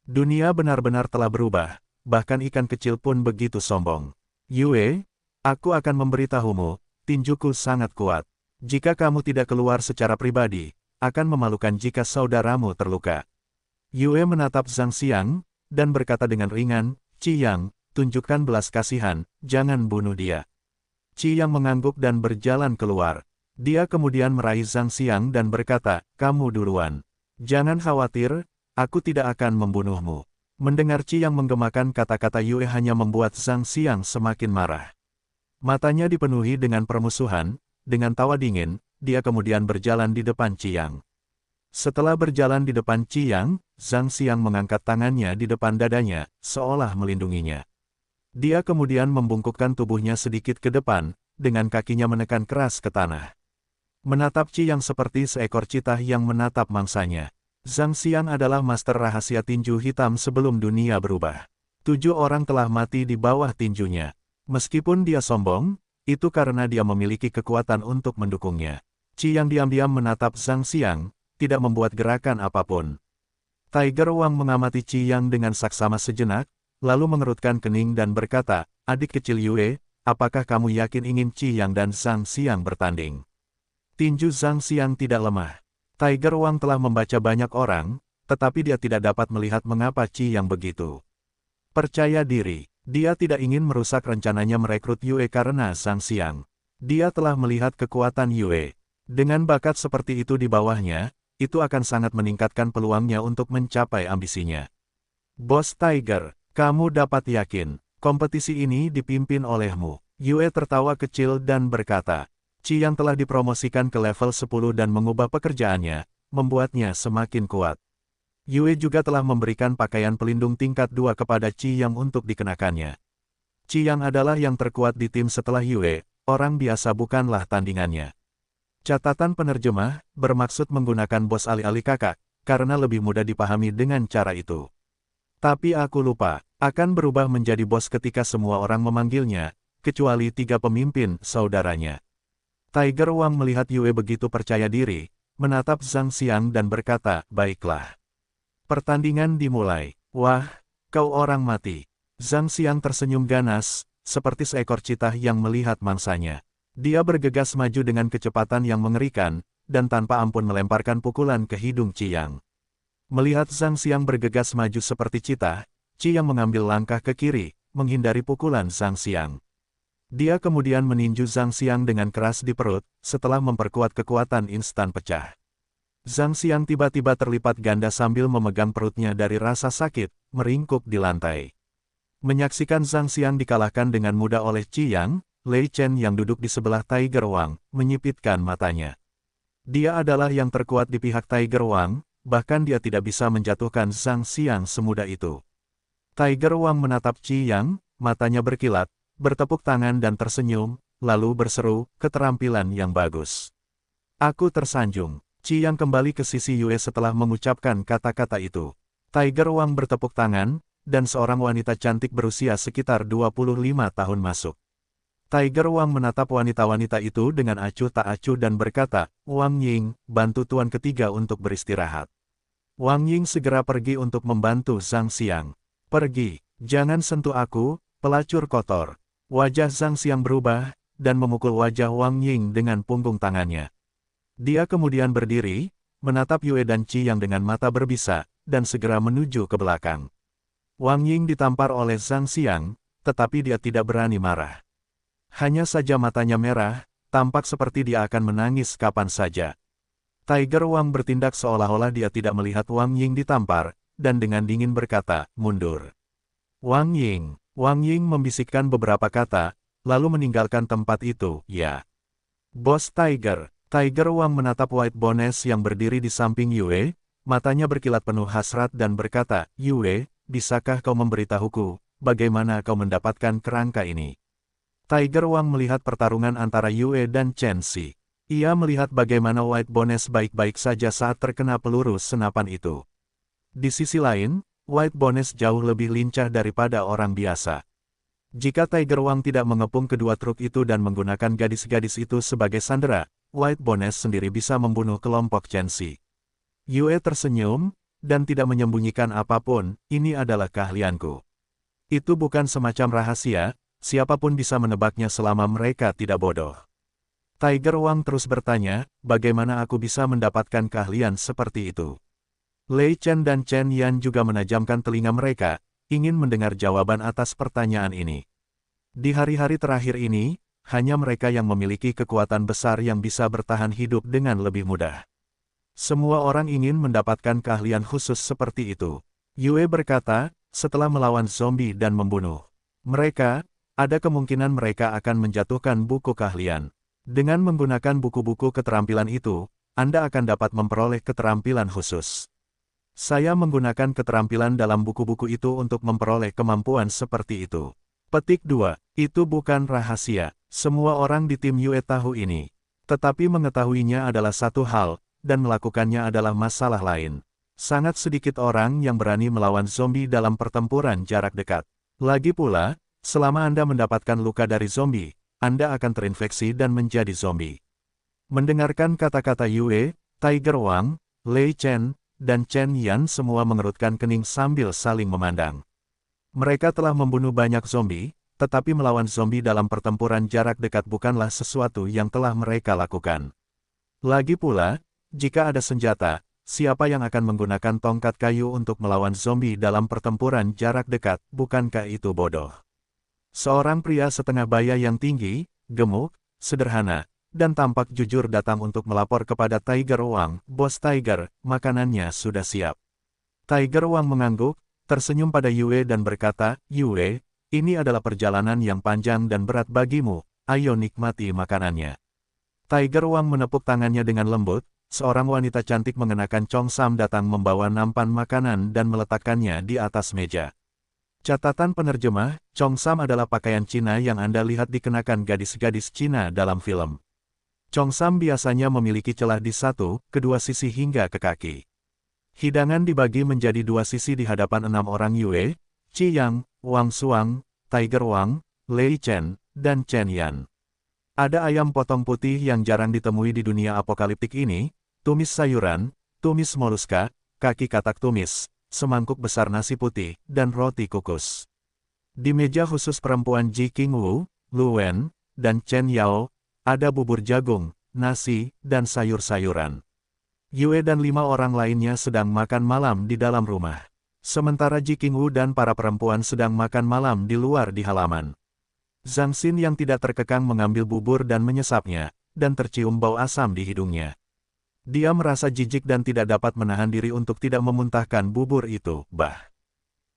A: Dunia benar-benar telah berubah, bahkan ikan kecil pun begitu sombong. Yue, aku akan memberitahumu, tinjuku sangat kuat. Jika kamu tidak keluar secara pribadi, akan memalukan jika saudaramu terluka. Yue menatap Zhang Xiang, dan berkata dengan ringan, Qiyang, tunjukkan belas kasihan, jangan bunuh dia. Qiyang mengangguk dan berjalan keluar. Dia kemudian meraih Zhang Xiang dan berkata, kamu duluan. Jangan khawatir, aku tidak akan membunuhmu. Mendengar Qiyang menggemakan kata-kata Yue hanya membuat Zhang Xiang semakin marah. Matanya dipenuhi dengan permusuhan, dengan tawa dingin, dia kemudian berjalan di depan Qiyang. Setelah berjalan di depan Qiyang, Zhang Xiang mengangkat tangannya di depan dadanya, seolah melindunginya. Dia kemudian membungkukkan tubuhnya sedikit ke depan, dengan kakinya menekan keras ke tanah. Menatap Qiyang seperti seekor citah yang menatap mangsanya. Zhang Xiang adalah master rahasia tinju hitam sebelum dunia berubah. 7 orang telah mati di bawah tinjunya. Meskipun dia sombong, itu karena dia memiliki kekuatan untuk mendukungnya. Qiyang diam-diam menatap Zhang Xiang, tidak membuat gerakan apapun. Tiger Wang mengamati Qiyang dengan saksama sejenak, lalu mengerutkan kening dan berkata, adik kecil Yue, apakah kamu yakin ingin Qiyang dan Zhang Xiang bertanding? Tinju Zhang Xiang tidak lemah. Tiger Wang telah membaca banyak orang, tetapi dia tidak dapat melihat mengapa Qiyang begitu percaya diri. Dia tidak ingin merusak rencananya merekrut Yue karena Zhang Xiang. Dia telah melihat kekuatan Yue. Dengan bakat seperti itu di bawahnya, itu akan sangat meningkatkan peluangnya untuk mencapai ambisinya. Bos Tiger, kamu dapat yakin, kompetisi ini dipimpin olehmu. Yue tertawa kecil dan berkata, Qiyang telah dipromosikan ke level 10 dan mengubah pekerjaannya, membuatnya semakin kuat. Yue juga telah memberikan pakaian pelindung tingkat 2 kepada Qiyang untuk dikenakannya. Qiyang adalah yang terkuat di tim setelah Yue, orang biasa bukanlah tandingannya. Catatan penerjemah, bermaksud menggunakan bos alih-alih kakak, karena lebih mudah dipahami dengan cara itu. Tapi aku lupa, akan berubah menjadi bos ketika semua orang memanggilnya, kecuali 3 pemimpin saudaranya. Tiger Wang melihat Yue begitu percaya diri, menatap Zhang Xiang dan berkata, baiklah. Pertandingan dimulai. Wah, kau orang mati. Zhang Xiang tersenyum ganas, seperti seekor citah yang melihat mangsanya. Dia bergegas maju dengan kecepatan yang mengerikan, dan tanpa ampun melemparkan pukulan ke hidung Qi Yang. Melihat Zhang Xiang bergegas maju seperti citah, Qi Yang mengambil langkah ke kiri, menghindari pukulan Zhang Xiang. Dia kemudian meninju Zhang Xiang dengan keras di perut, setelah memperkuat kekuatan instan pecah. Zhang Xiang tiba-tiba terlipat ganda sambil memegang perutnya dari rasa sakit, meringkuk di lantai. Menyaksikan Zhang Xiang dikalahkan dengan mudah oleh Qi Yang, Lei Chen yang duduk di sebelah Tiger Wang, menyipitkan matanya. Dia adalah yang terkuat di pihak Tiger Wang, bahkan dia tidak bisa menjatuhkan Zhang Xiang semudah itu. Tiger Wang menatap Qi Yang, matanya berkilat, bertepuk tangan dan tersenyum, lalu berseru, keterampilan yang bagus. Aku tersanjung. Qi Yang kembali ke sisi Yue setelah mengucapkan kata-kata itu. Tiger Wang bertepuk tangan, dan seorang wanita cantik berusia sekitar 25 tahun masuk. Tiger Wang menatap wanita-wanita itu dengan acuh tak acuh dan berkata, Wang Ying, bantu tuan ketiga untuk beristirahat. Wang Ying segera pergi untuk membantu Zhang Xiang. Pergi, jangan sentuh aku, pelacur kotor. Wajah Zhang Xiang berubah, dan memukul wajah Wang Ying dengan punggung tangannya. Dia kemudian berdiri, menatap Yue dan Qi Yang dengan mata berbisa, dan segera menuju ke belakang. Wang Ying ditampar oleh Zhang Xiang, tetapi dia tidak berani marah. Hanya saja matanya merah, tampak seperti dia akan menangis kapan saja. Tiger Wang bertindak seolah-olah dia tidak melihat Wang Ying ditampar, dan dengan dingin berkata, mundur. Wang Ying membisikkan beberapa kata, lalu meninggalkan tempat itu, ya. Bos Tiger. Tiger Wang menatap White Bones yang berdiri di samping Yue, matanya berkilat penuh hasrat dan berkata, Yue, bisakah kau memberitahuku, bagaimana kau mendapatkan kerangka ini? Tiger Wang melihat pertarungan antara Yue dan Chen Xi. Ia melihat bagaimana White Bones baik-baik saja saat terkena peluru senapan itu. Di sisi lain, White Bones jauh lebih lincah daripada orang biasa. Jika Tiger Wang tidak mengepung kedua truk itu dan menggunakan gadis-gadis itu sebagai sandera, White Bones sendiri bisa membunuh kelompok Chen Xi. Yue tersenyum, dan tidak menyembunyikan apapun, ini adalah keahlianku. Itu bukan semacam rahasia, siapapun bisa menebaknya selama mereka tidak bodoh. Tiger Wang terus bertanya, bagaimana aku bisa mendapatkan keahlian seperti itu? Lei Chen dan Chen Yan juga menajamkan telinga mereka, ingin mendengar jawaban atas pertanyaan ini. Di hari-hari terakhir ini, hanya mereka yang memiliki kekuatan besar yang bisa bertahan hidup dengan lebih mudah. Semua orang ingin mendapatkan keahlian khusus seperti itu. Yue berkata, setelah melawan zombie dan membunuh mereka, ada kemungkinan mereka akan menjatuhkan buku keahlian. Dengan menggunakan buku-buku keterampilan itu, Anda akan dapat memperoleh keterampilan khusus. Saya menggunakan keterampilan dalam buku-buku itu untuk memperoleh kemampuan seperti itu. Petik 2. Itu bukan rahasia. Semua orang di tim Yue tahu ini. Tetapi mengetahuinya adalah satu hal, dan melakukannya adalah masalah lain. Sangat sedikit orang yang berani melawan zombie dalam pertempuran jarak dekat. Lagi pula, selama Anda mendapatkan luka dari zombie, Anda akan terinfeksi dan menjadi zombie. Mendengarkan kata-kata Yue, Tiger Wang, Lei Chen, dan Chen Yan semua mengerutkan kening sambil saling memandang. Mereka telah membunuh banyak zombie, tetapi melawan zombie dalam pertempuran jarak dekat bukanlah sesuatu yang telah mereka lakukan. Lagi pula, jika ada senjata, siapa yang akan menggunakan tongkat kayu untuk melawan zombie dalam pertempuran jarak dekat, bukankah itu bodoh? Seorang pria setengah baya yang tinggi, gemuk, sederhana, dan tampak jujur datang untuk melapor kepada Tiger Wang, Bos Tiger, makanannya sudah siap. Tiger Wang mengangguk, tersenyum pada Yue dan berkata, Yue, ini adalah perjalanan yang panjang dan berat bagimu, ayo nikmati makanannya. Tiger Wang menepuk tangannya dengan lembut. Seorang wanita cantik mengenakan congsam datang membawa nampan makanan dan meletakkannya di atas meja. Catatan penerjemah, congsam adalah pakaian Cina yang Anda lihat dikenakan gadis-gadis Cina dalam film. Congsam biasanya memiliki celah di satu, kedua sisi hingga ke kaki. Hidangan dibagi menjadi dua sisi di hadapan 6 orang Yue, Qi Yang, Wang Suang, Tiger Wang, Lei Chen, dan Chen Yan. Ada ayam potong putih yang jarang ditemui di dunia apokaliptik ini, tumis sayuran, tumis moluska, kaki katak tumis, semangkuk besar nasi putih, dan roti kukus. Di meja khusus perempuan Ji Qingwu, Lu Wen, dan Chen Yao, ada bubur jagung, nasi, dan sayur-sayuran. Yue dan 5 orang lainnya sedang makan malam di dalam rumah. Sementara Ji Qingwu dan para perempuan sedang makan malam di luar di halaman. Zhang Xin yang tidak terkekang mengambil bubur dan menyesapnya, dan tercium bau asam di hidungnya. Dia merasa jijik dan tidak dapat menahan diri untuk tidak memuntahkan bubur itu.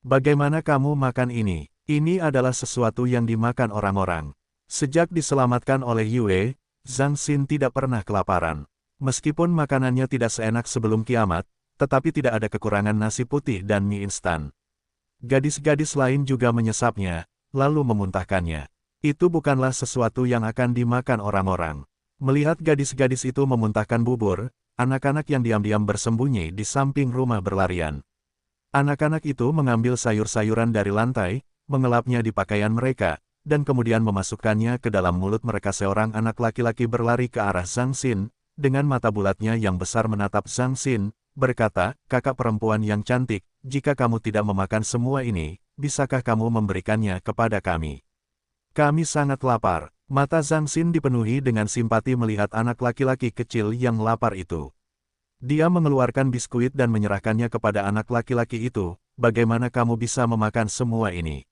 A: Bagaimana kamu makan ini? Ini adalah sesuatu yang dimakan orang-orang. Sejak diselamatkan oleh Yue, Zhang Xin tidak pernah kelaparan. Meskipun makanannya tidak seenak sebelum kiamat, tetapi tidak ada kekurangan nasi putih dan mie instan. Gadis-gadis lain juga menyesapnya, lalu memuntahkannya. Itu bukanlah sesuatu yang akan dimakan orang-orang. Melihat gadis-gadis itu memuntahkan bubur, anak-anak yang diam-diam bersembunyi di samping rumah berlarian. Anak-anak itu mengambil sayur-sayuran dari lantai, mengelapnya di pakaian mereka, dan kemudian memasukkannya ke dalam mulut mereka. Seorang anak laki-laki berlari ke arah Zhang Xin, dengan mata bulatnya yang besar menatap Zhang Xin, berkata, "Kakak perempuan yang cantik, jika kamu tidak memakan semua ini, bisakah kamu memberikannya kepada kami? Kami sangat lapar." Mata Zhang Xin dipenuhi dengan simpati melihat anak laki-laki kecil yang lapar itu. Dia mengeluarkan biskuit dan menyerahkannya kepada anak laki-laki itu. "Bagaimana kamu bisa memakan semua ini?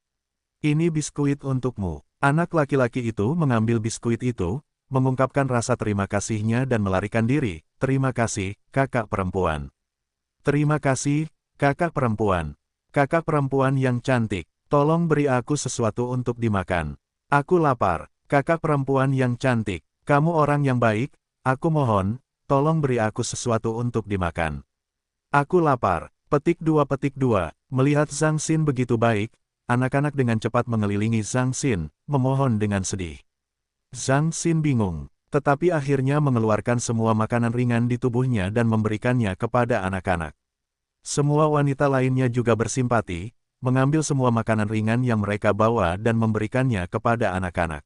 A: Ini biskuit untukmu." Anak laki-laki itu mengambil biskuit itu, mengungkapkan rasa terima kasihnya dan melarikan diri. "Terima kasih, kakak perempuan. Terima kasih, kakak perempuan. Kakak perempuan yang cantik, tolong beri aku sesuatu untuk dimakan. Aku lapar." "Kakak perempuan yang cantik, kamu orang yang baik, aku mohon, tolong beri aku sesuatu untuk dimakan. Aku lapar." Petik 2. Melihat Zhang Xin begitu baik, anak-anak dengan cepat mengelilingi Zhang Xin, memohon dengan sedih. Zhang Xin bingung, tetapi akhirnya mengeluarkan semua makanan ringan di tubuhnya dan memberikannya kepada anak-anak. Semua wanita lainnya juga bersimpati, mengambil semua makanan ringan yang mereka bawa dan memberikannya kepada anak-anak.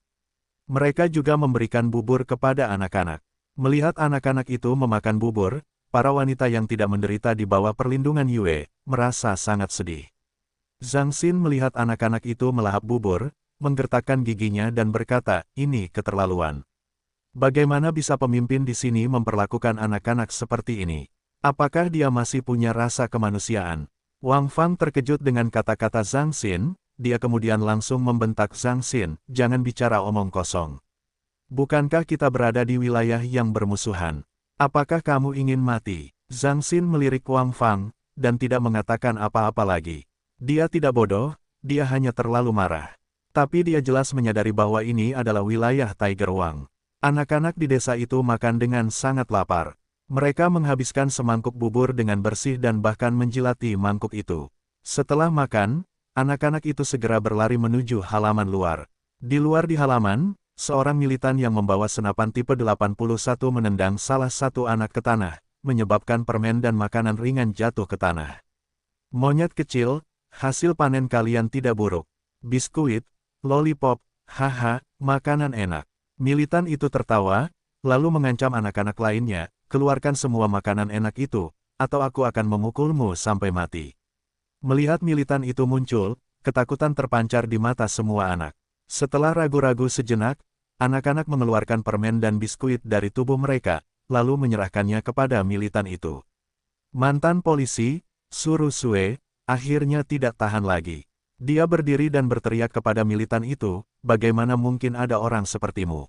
A: Mereka juga memberikan bubur kepada anak-anak. Melihat anak-anak itu memakan bubur, para wanita yang tidak menderita di bawah perlindungan Yue, merasa sangat sedih. Zhang Xin melihat anak-anak itu melahap bubur, menggertakkan giginya dan berkata, "Ini keterlaluan. Bagaimana bisa pemimpin di sini memperlakukan anak-anak seperti ini? Apakah dia masih punya rasa kemanusiaan?" Wang Fang terkejut dengan kata-kata Zhang Xin. Dia kemudian langsung membentak Zhang Xin, "Jangan bicara omong kosong. Bukankah kita berada di wilayah yang bermusuhan? Apakah kamu ingin mati?" Zhang Xin melirik Wang Fang, dan tidak mengatakan apa-apa lagi. Dia tidak bodoh, dia hanya terlalu marah. Tapi dia jelas menyadari bahwa ini adalah wilayah Tiger Wang. Anak-anak di desa itu makan dengan sangat lapar. Mereka menghabiskan semangkuk bubur dengan bersih dan bahkan menjilati mangkuk itu. Setelah makan, anak-anak itu segera berlari menuju halaman luar. Di luar di halaman, seorang militan yang membawa senapan tipe 81 menendang salah satu anak ke tanah, menyebabkan permen dan makanan ringan jatuh ke tanah. "Monyet kecil, hasil panen kalian tidak buruk. Biskuit, lollipop, haha, makanan enak." Militan itu tertawa, lalu mengancam anak-anak lainnya, "Keluarkan semua makanan enak itu, atau aku akan memukulmu sampai mati." Melihat militan itu muncul, ketakutan terpancar di mata semua anak. Setelah ragu-ragu sejenak, anak-anak mengeluarkan permen dan biskuit dari tubuh mereka, lalu menyerahkannya kepada militan itu. Mantan polisi, Su Rusue, akhirnya tidak tahan lagi. Dia berdiri dan berteriak kepada militan itu, "Bagaimana mungkin ada orang sepertimu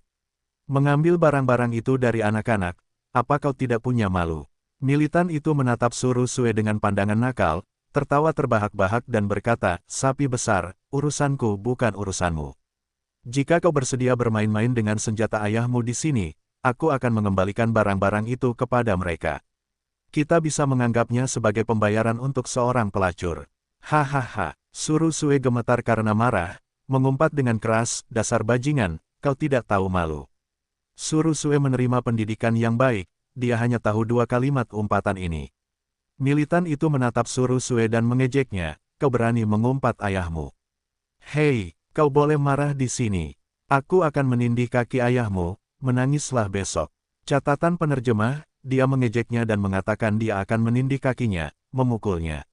A: mengambil barang-barang itu dari anak-anak? Apa kau tidak punya malu?" Militan itu menatap Su Rusue dengan pandangan nakal, tertawa terbahak-bahak dan berkata, "Sapi besar, urusanku bukan urusanmu. Jika kau bersedia bermain-main dengan senjata ayahmu di sini, aku akan mengembalikan barang-barang itu kepada mereka. Kita bisa menganggapnya sebagai pembayaran untuk seorang pelacur." "Hahaha." Su Rusue gemetar karena marah, mengumpat dengan keras, "Dasar bajingan, kau tidak tahu malu." Su Rusue menerima pendidikan yang baik, dia hanya tahu 2 kalimat umpatan ini. Militan itu menatap Su Rusue dan mengejeknya, "Kau berani mengumpat ayahmu? Hei, kau boleh marah di sini. Aku akan menindih kaki ayahmu, menangislah besok." Catatan penerjemah, dia mengejeknya dan mengatakan dia akan menindih kakinya, memukulnya.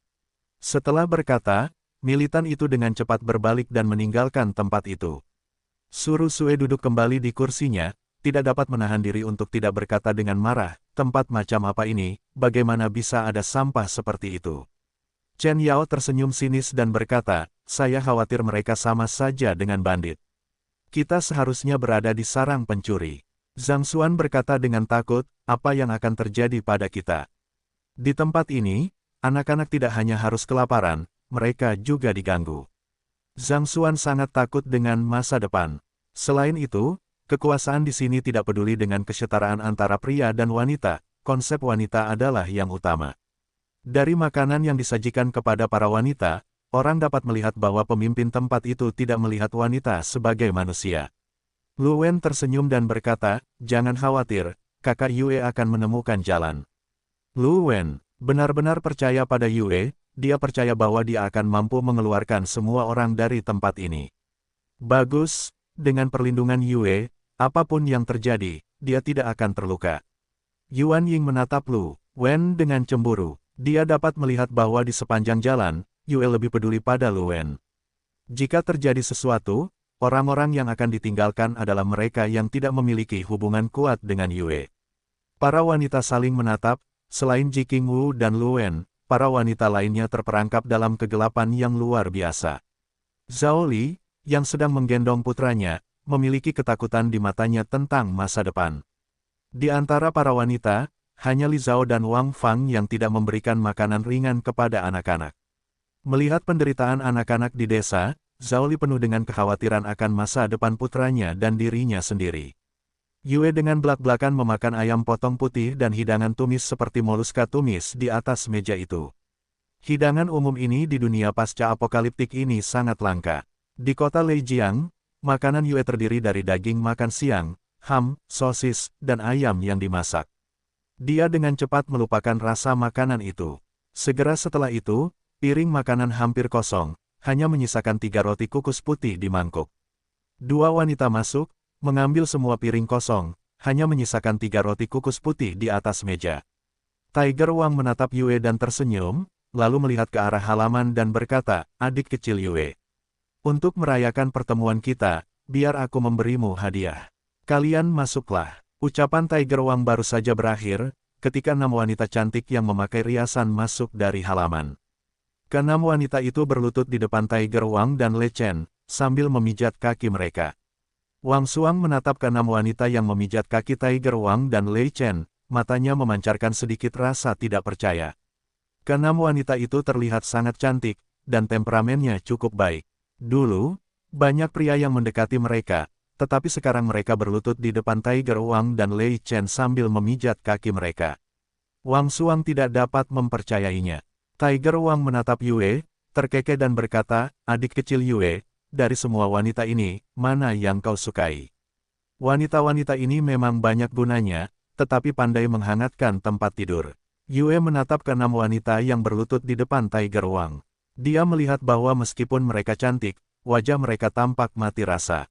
A: Setelah berkata, Militan itu dengan cepat berbalik dan meninggalkan tempat itu. Suru Sue duduk kembali di kursinya, tidak dapat menahan diri untuk tidak berkata dengan marah, tempat macam apa ini, bagaimana bisa ada sampah seperti itu. Chen Yao tersenyum sinis dan berkata, saya khawatir mereka sama saja dengan bandit. Kita seharusnya berada di sarang pencuri. Zhang Xuan berkata dengan takut, apa yang akan terjadi pada kita? Di tempat ini, anak-anak tidak hanya harus kelaparan, mereka juga diganggu. Zhang Xuan sangat takut dengan masa depan. Selain itu, kekuasaan di sini tidak peduli dengan kesetaraan antara pria dan wanita, konsep wanita adalah yang utama. Dari makanan yang disajikan kepada para wanita, orang dapat melihat bahwa pemimpin tempat itu tidak melihat wanita sebagai manusia. Lu Wen tersenyum dan berkata, jangan khawatir, kakak Yue akan menemukan jalan. Lu Wen benar-benar percaya pada Yue, dia percaya bahwa dia akan mampu mengeluarkan semua orang dari tempat ini. Bagus, dengan perlindungan Yue, apapun yang terjadi, dia tidak akan terluka. Yuan Ying menatap Lu Wen dengan cemburu. Dia dapat melihat bahwa di sepanjang jalan, Yue lebih peduli pada Lu Wen. Jika terjadi sesuatu, orang-orang yang akan ditinggalkan adalah mereka yang tidak memiliki hubungan kuat dengan Yue. Para wanita saling menatap, selain Ji Qingwu dan Lu Wen, para wanita lainnya terperangkap dalam kegelapan yang luar biasa. Zhao Li, yang sedang menggendong putranya, memiliki ketakutan di matanya tentang masa depan. Di antara para wanita, hanya Li Zhao dan Wang Fang yang tidak memberikan makanan ringan kepada anak-anak. Melihat penderitaan anak-anak di desa, Zhao Li penuh dengan kekhawatiran akan masa depan putranya dan dirinya sendiri. Yue dengan belak-belakan memakan ayam potong putih dan hidangan tumis seperti moluska tumis di atas meja itu. Hidangan umum ini di dunia pasca apokaliptik ini sangat langka. Di kota Leijiang, makanan Yue terdiri dari daging makan siang, ham, sosis, dan ayam yang dimasak. Dia dengan cepat melupakan rasa makanan itu. Segera setelah itu, piring makanan hampir kosong, hanya menyisakan 3 roti kukus putih di mangkuk. Dua wanita masuk, mengambil semua piring kosong, hanya menyisakan 3 roti kukus putih di atas meja. Tiger Wang menatap Yue dan tersenyum, lalu melihat ke arah halaman dan berkata, adik kecil Yue. Untuk merayakan pertemuan kita, biar aku memberimu hadiah. Kalian masuklah. Ucapan Tiger Wang baru saja berakhir, ketika 6 wanita cantik yang memakai riasan masuk dari halaman. Ke-6 wanita itu berlutut di depan Tiger Wang dan Lei Chen, sambil memijat kaki mereka. Wang Xuang menatap ke-6 wanita yang memijat kaki Tiger Wang dan Lei Chen, matanya memancarkan sedikit rasa tidak percaya. Ke-6 wanita itu terlihat sangat cantik, dan temperamennya cukup baik. Dulu, banyak pria yang mendekati mereka, tetapi sekarang mereka berlutut di depan Tiger Wang dan Lei Chen sambil memijat kaki mereka. Wang Xuang tidak dapat mempercayainya. Tiger Wang menatap Yue, terkekeh dan berkata, adik kecil Yue, dari semua wanita ini, mana yang kau sukai? Wanita-wanita ini memang banyak gunanya, tetapi pandai menghangatkan tempat tidur. Yue menatap ke-6 wanita yang berlutut di depan Tiger Wang. Dia melihat bahwa meskipun mereka cantik, wajah mereka tampak mati rasa.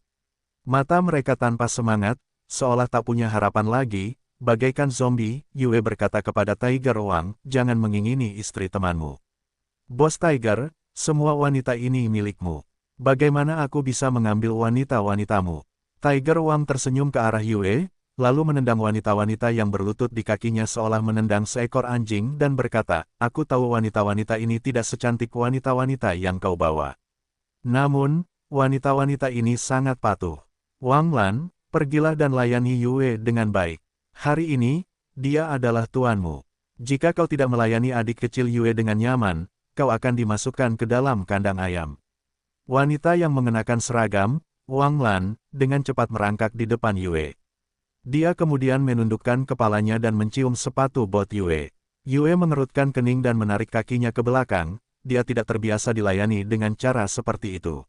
A: Mata mereka tanpa semangat, seolah tak punya harapan lagi, bagaikan zombie. Yue berkata kepada Tiger Wang, jangan mengingini istri temanmu. Bos Tiger, semua wanita ini milikmu. Bagaimana aku bisa mengambil wanita-wanitamu? Tiger Wang tersenyum ke arah Yue, lalu menendang wanita-wanita yang berlutut di kakinya seolah menendang seekor anjing dan berkata, aku tahu wanita-wanita ini tidak secantik wanita-wanita yang kau bawa. Namun, wanita-wanita ini sangat patuh. Wang Lan, pergilah dan layani Yue dengan baik. Hari ini, dia adalah tuanmu. Jika kau tidak melayani adik kecil Yue dengan nyaman, kau akan dimasukkan ke dalam kandang ayam. Wanita yang mengenakan seragam, Wang Lan, dengan cepat merangkak di depan Yue. Dia kemudian menundukkan kepalanya dan mencium sepatu bot Yue. Yue mengerutkan kening dan menarik kakinya ke belakang, dia tidak terbiasa dilayani dengan cara seperti itu.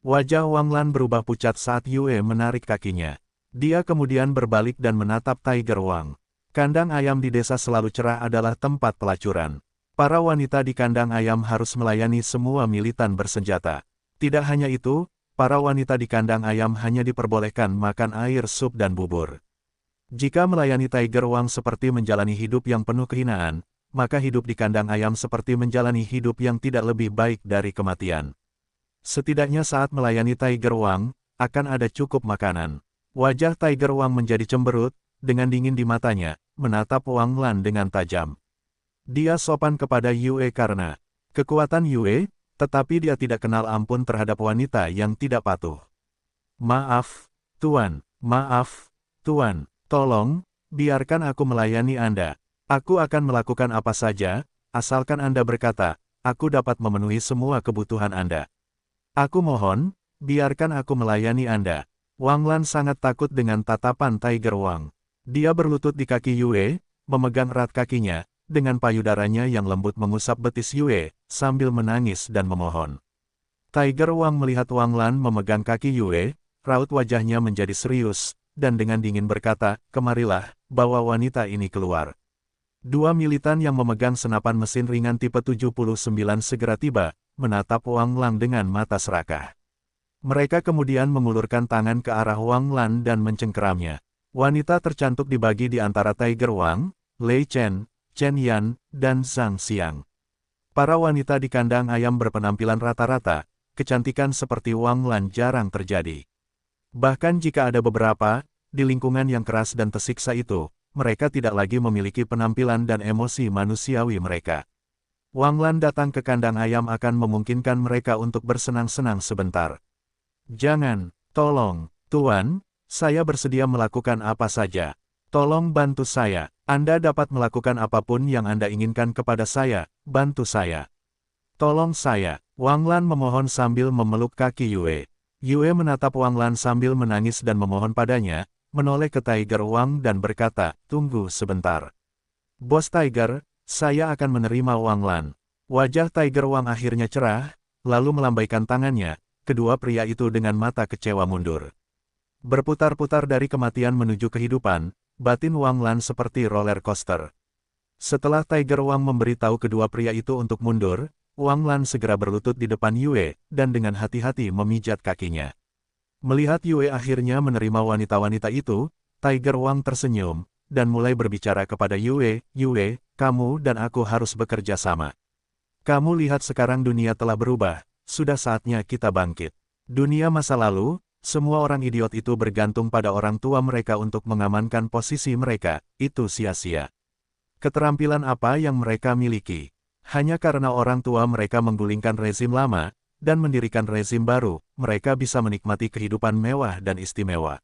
A: Wajah Wang Lan berubah pucat saat Yue menarik kakinya. Dia kemudian berbalik dan menatap Tiger Wang. Kandang ayam di desa selalu cerah adalah tempat pelacuran. Para wanita di kandang ayam harus melayani semua militan bersenjata. Tidak hanya itu, para wanita di kandang ayam hanya diperbolehkan makan air sup dan bubur. Jika melayani Tiger Wang seperti menjalani hidup yang penuh kehinaan, maka hidup di kandang ayam seperti menjalani hidup yang tidak lebih baik dari kematian. Setidaknya saat melayani Tiger Wang, akan ada cukup makanan. Wajah Tiger Wang menjadi cemberut, dengan dingin di matanya, menatap Wang Lan dengan tajam. Dia sopan kepada Yue karena kekuatan Yue, tetapi dia tidak kenal ampun terhadap wanita yang tidak patuh. Maaf, Tuan. Maaf, Tuan. Tolong, biarkan aku melayani Anda. Aku akan melakukan apa saja, asalkan Anda berkata, aku dapat memenuhi semua kebutuhan Anda. Aku mohon, biarkan aku melayani Anda. Wang Lan sangat takut dengan tatapan Tiger Wang. Dia berlutut di kaki Yue, memegang erat kakinya, dengan payudaranya yang lembut mengusap betis Yue, sambil menangis dan memohon. Tiger Wang melihat Wang Lan memegang kaki Yue, raut wajahnya menjadi serius, dan dengan dingin berkata, kemarilah, bawa wanita ini keluar. Dua militan yang memegang senapan mesin ringan tipe 79 segera tiba, menatap Wang Lan dengan mata serakah. Mereka kemudian mengulurkan tangan ke arah Wang Lan dan mencengkeramnya. Wanita tercantik dibagi di antara Tiger Wang, Lei Chen, Chen Yan, dan Zhang Xiang. Para wanita di kandang ayam berpenampilan rata-rata, kecantikan seperti Wang Lan jarang terjadi. Bahkan jika ada beberapa, di lingkungan yang keras dan tersiksa itu, mereka tidak lagi memiliki penampilan dan emosi manusiawi mereka. Wang Lan datang ke kandang ayam akan memungkinkan mereka untuk bersenang-senang sebentar. Jangan, tolong, Tuan. Saya bersedia melakukan apa saja. Tolong bantu saya. Anda dapat melakukan apapun yang Anda inginkan kepada saya, bantu saya. Tolong saya. Wang Lan memohon sambil memeluk kaki Yue. Yue menatap Wang Lan sambil menangis dan memohon padanya, menoleh ke Tiger Wang dan berkata, tunggu sebentar. Bos Tiger, saya akan menerima Wang Lan. Wajah Tiger Wang akhirnya cerah, lalu melambaikan tangannya, kedua pria itu dengan mata kecewa mundur. Berputar-putar dari kematian menuju kehidupan, batin Wang Lan seperti roller coaster. Setelah Tiger Wang memberitahu kedua pria itu untuk mundur, Wang Lan segera berlutut di depan Yue, dan dengan hati-hati memijat kakinya. Melihat Yue akhirnya menerima wanita-wanita itu, Tiger Wang tersenyum, dan mulai berbicara kepada Yue, Yue, kamu dan aku harus bekerja sama. Kamu lihat sekarang dunia telah berubah, sudah saatnya kita bangkit. Dunia masa lalu, semua orang idiot itu bergantung pada orang tua mereka untuk mengamankan posisi mereka, itu sia-sia. Keterampilan apa yang mereka miliki? Hanya karena orang tua mereka menggulingkan rezim lama, dan mendirikan rezim baru, mereka bisa menikmati kehidupan mewah dan istimewa.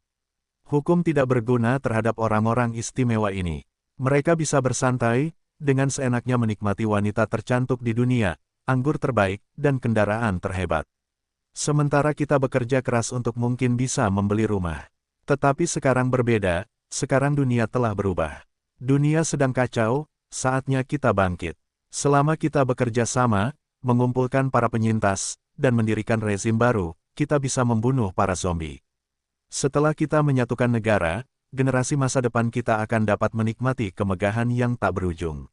A: Hukum tidak berguna terhadap orang-orang istimewa ini. Mereka bisa bersantai, dengan seenaknya menikmati wanita tercantik di dunia, anggur terbaik, dan kendaraan terhebat. Sementara kita bekerja keras untuk mungkin bisa membeli rumah. Tetapi sekarang berbeda, sekarang dunia telah berubah. Dunia sedang kacau, saatnya kita bangkit. Selama kita bekerja sama, mengumpulkan para penyintas, dan mendirikan rezim baru, kita bisa membunuh para zombie. Setelah kita menyatukan negara, generasi masa depan kita akan dapat menikmati kemegahan yang tak berujung.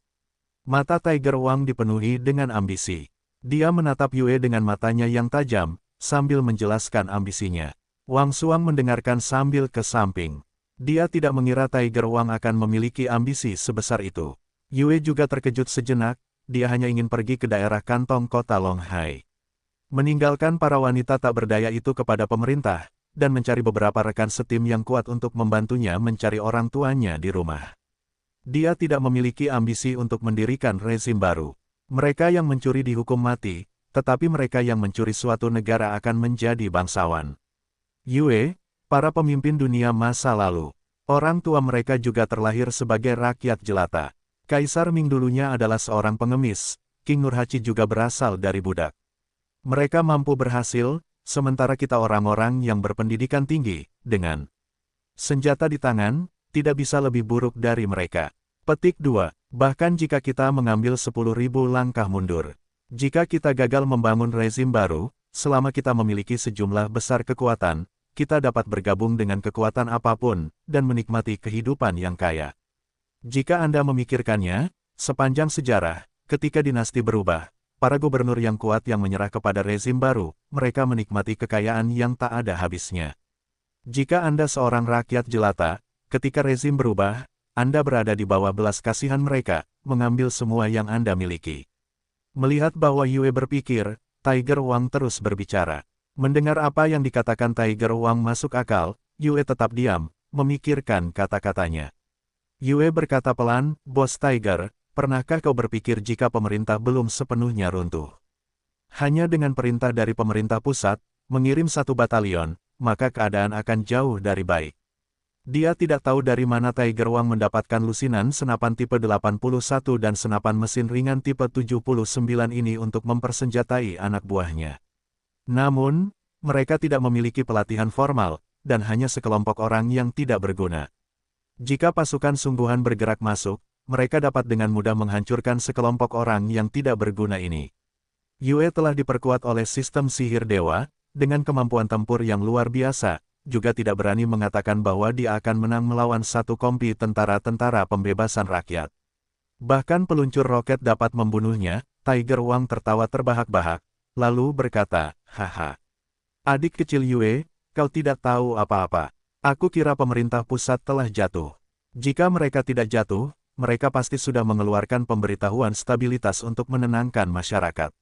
A: Mata Tiger Wang dipenuhi dengan ambisi. Dia menatap Yue dengan matanya yang tajam, sambil menjelaskan ambisinya. Wang Suang mendengarkan sambil ke samping. Dia tidak mengira Tiger Wang akan memiliki ambisi sebesar itu. Yue juga terkejut sejenak, dia hanya ingin pergi ke daerah kantong kota Longhai. Meninggalkan para wanita tak berdaya itu kepada pemerintah, dan mencari beberapa rekan setim yang kuat untuk membantunya mencari orang tuanya di rumah. Dia tidak memiliki ambisi untuk mendirikan rezim baru. Mereka yang mencuri dihukum mati, tetapi mereka yang mencuri suatu negara akan menjadi bangsawan. Yue, para pemimpin dunia masa lalu. Orang tua mereka juga terlahir sebagai rakyat jelata. Kaisar Ming dulunya adalah seorang pengemis, King Nurhaci juga berasal dari budak. Mereka mampu berhasil, sementara kita orang-orang yang berpendidikan tinggi, dengan senjata di tangan, tidak bisa lebih buruk dari mereka. Petik 2. Bahkan jika kita mengambil 10.000 langkah mundur. Jika kita gagal membangun rezim baru, selama kita memiliki sejumlah besar kekuatan, kita dapat bergabung dengan kekuatan apapun, dan menikmati kehidupan yang kaya. Jika Anda memikirkannya, sepanjang sejarah, ketika dinasti berubah, para gubernur yang kuat yang menyerah kepada rezim baru, mereka menikmati kekayaan yang tak ada habisnya. Jika Anda seorang rakyat jelata, ketika rezim berubah, Anda berada di bawah belas kasihan mereka, mengambil semua yang Anda miliki. Melihat bahwa Yue berpikir, Tiger Wang terus berbicara. Mendengar apa yang dikatakan Tiger Wang masuk akal, Yue tetap diam, memikirkan kata-katanya. Yue berkata pelan, Bos Tiger, pernahkah kau berpikir jika pemerintah belum sepenuhnya runtuh? Hanya dengan perintah dari pemerintah pusat, mengirim satu batalion, maka keadaan akan jauh dari baik. Dia tidak tahu dari mana Tiger Wang mendapatkan lusinan senapan tipe 81 dan senapan mesin ringan tipe 79 ini untuk mempersenjatai anak buahnya. Namun, mereka tidak memiliki pelatihan formal, dan hanya sekelompok orang yang tidak berguna. Jika pasukan sungguhan bergerak masuk, mereka dapat dengan mudah menghancurkan sekelompok orang yang tidak berguna ini. Yue telah diperkuat oleh sistem sihir dewa, dengan kemampuan tempur yang luar biasa, juga tidak berani mengatakan bahwa dia akan menang melawan satu kompi tentara-tentara pembebasan rakyat. Bahkan peluncur roket dapat membunuhnya. Tiger Wang tertawa terbahak-bahak, lalu berkata, haha. Adik kecil Yue, kau tidak tahu apa-apa. Aku kira pemerintah pusat telah jatuh. Jika mereka tidak jatuh, mereka pasti sudah mengeluarkan pemberitahuan stabilitas untuk menenangkan masyarakat.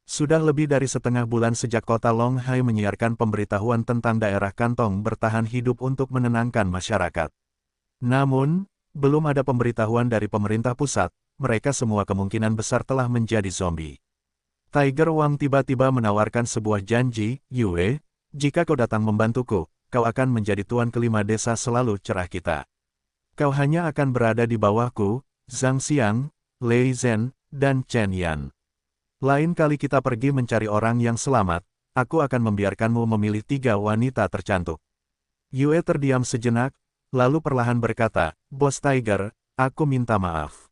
A: Sudah lebih dari setengah bulan sejak kota Longhai menyiarkan pemberitahuan tentang daerah kantong bertahan hidup untuk menenangkan masyarakat. Namun, belum ada pemberitahuan dari pemerintah pusat, mereka semua kemungkinan besar telah menjadi zombie. Tiger Wang tiba-tiba menawarkan sebuah janji, Yue, jika kau datang membantuku, kau akan menjadi tuan kelima desa selalu cerah kita. Kau hanya akan berada di bawahku, Zhang Xiang, Lei Zhen, dan Chen Yan. Lain kali kita pergi mencari orang yang selamat, aku akan membiarkanmu memilih 3 wanita tercantik. Yue terdiam sejenak, lalu perlahan berkata, Bos Tiger, aku minta maaf.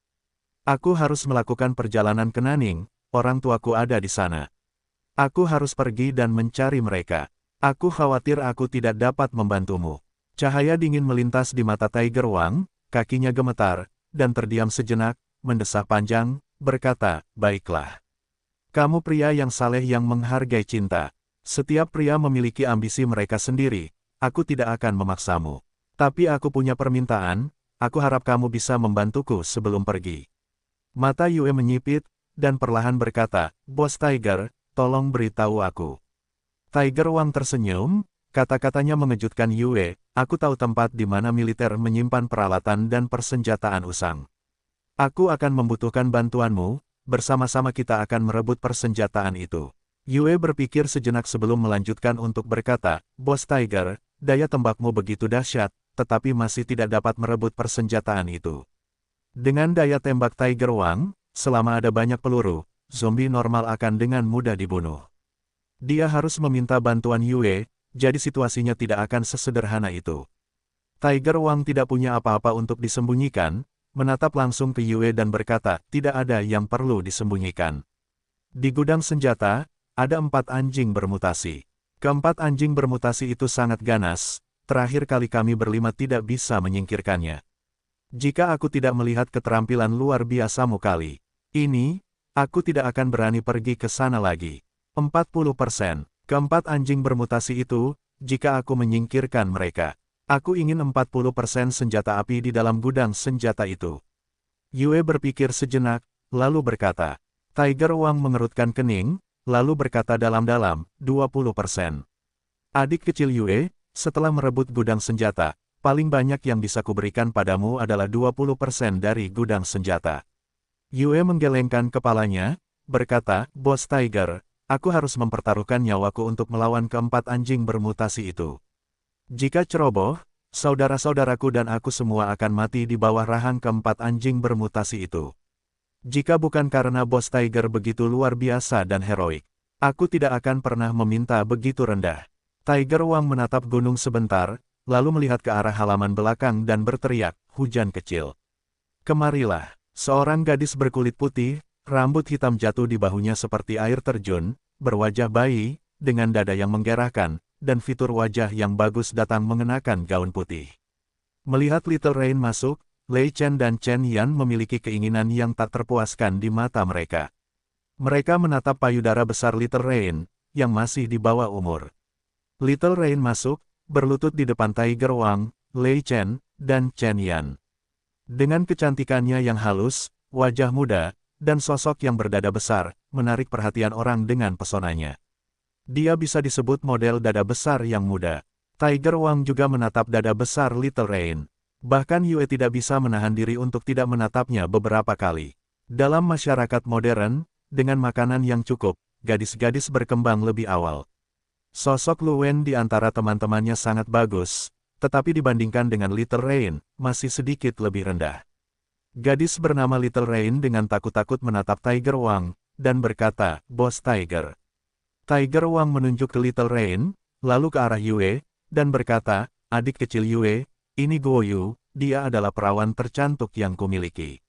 A: Aku harus melakukan perjalanan ke Nanning, orang tuaku ada di sana. Aku harus pergi dan mencari mereka. Aku khawatir aku tidak dapat membantumu. Cahaya dingin melintas di mata Tiger Wang, kakinya gemetar, dan terdiam sejenak, mendesah panjang, berkata, baiklah. Kamu pria yang saleh yang menghargai cinta. Setiap pria memiliki ambisi mereka sendiri, aku tidak akan memaksamu. Tapi aku punya permintaan, aku harap kamu bisa membantuku sebelum pergi. Mata Yue menyipit, dan perlahan berkata, Bos Tiger, tolong beritahu aku. Tiger Wang tersenyum, kata-katanya mengejutkan Yue, aku tahu tempat di mana militer menyimpan peralatan dan persenjataan usang. Aku akan membutuhkan bantuanmu. Bersama-sama kita akan merebut persenjataan itu. Yue berpikir sejenak sebelum melanjutkan untuk berkata, Bos Tiger, daya tembakmu begitu dahsyat, tetapi masih tidak dapat merebut persenjataan itu. Dengan daya tembak Tiger Wang, selama ada banyak peluru, zombie normal akan dengan mudah dibunuh. Dia harus meminta bantuan Yue, jadi situasinya tidak akan sesederhana itu. Tiger Wang tidak punya apa-apa untuk disembunyikan, menatap langsung ke Yue dan berkata, tidak ada yang perlu disembunyikan. Di gudang senjata, ada 4 anjing bermutasi. Keempat anjing bermutasi itu sangat ganas, terakhir kali kami berlima tidak bisa menyingkirkannya. Jika aku tidak melihat keterampilan luar biasamu kali ini, aku tidak akan berani pergi ke sana lagi. 40%. Keempat anjing bermutasi itu, jika aku menyingkirkan mereka. Aku ingin 40% senjata api di dalam gudang senjata itu. Yue berpikir sejenak, lalu berkata. Tiger Wang mengerutkan kening, lalu berkata dalam-dalam, 20%. Adik kecil Yue, setelah merebut gudang senjata, paling banyak yang bisa kuberikan padamu adalah 20% dari gudang senjata. Yue menggelengkan kepalanya, berkata, Bos Tiger, aku harus mempertaruhkan nyawaku untuk melawan keempat anjing bermutasi itu. Jika ceroboh, saudara-saudaraku dan aku semua akan mati di bawah rahang keempat anjing bermutasi itu. Jika bukan karena Bos Tiger begitu luar biasa dan heroik, aku tidak akan pernah meminta begitu rendah. Tiger Wang menatap gunung sebentar, lalu melihat ke arah halaman belakang dan berteriak, hujan kecil. Kemarilah, seorang gadis berkulit putih, rambut hitam jatuh di bahunya seperti air terjun, berwajah bayi, dengan dada yang menggerahkan, dan fitur wajah yang bagus datang mengenakan gaun putih. Melihat Little Rain masuk, Lei Chen dan Chen Yan memiliki keinginan yang tak terpuaskan di mata mereka. Mereka menatap payudara besar Little Rain, yang masih di bawah umur. Little Rain masuk, berlutut di depan Tiger Wang, Lei Chen, dan Chen Yan. Dengan kecantikannya yang halus, wajah muda, dan sosok yang berdada besar, menarik perhatian orang dengan pesonanya. Dia bisa disebut model dada besar yang muda. Tiger Wang juga menatap dada besar Little Rain. Bahkan Yue tidak bisa menahan diri untuk tidak menatapnya beberapa kali. Dalam masyarakat modern, dengan makanan yang cukup, gadis-gadis berkembang lebih awal. Sosok Lu Wen di antara teman-temannya sangat bagus, tetapi dibandingkan dengan Little Rain, masih sedikit lebih rendah. Gadis bernama Little Rain dengan takut-takut menatap Tiger Wang, dan berkata, "Bos Tiger." Tiger Wang menunjuk ke Little Rain, lalu ke arah Yue, dan berkata, "Adik kecil Yue, ini Guo Yu, dia adalah perawan tercantik yang kumiliki.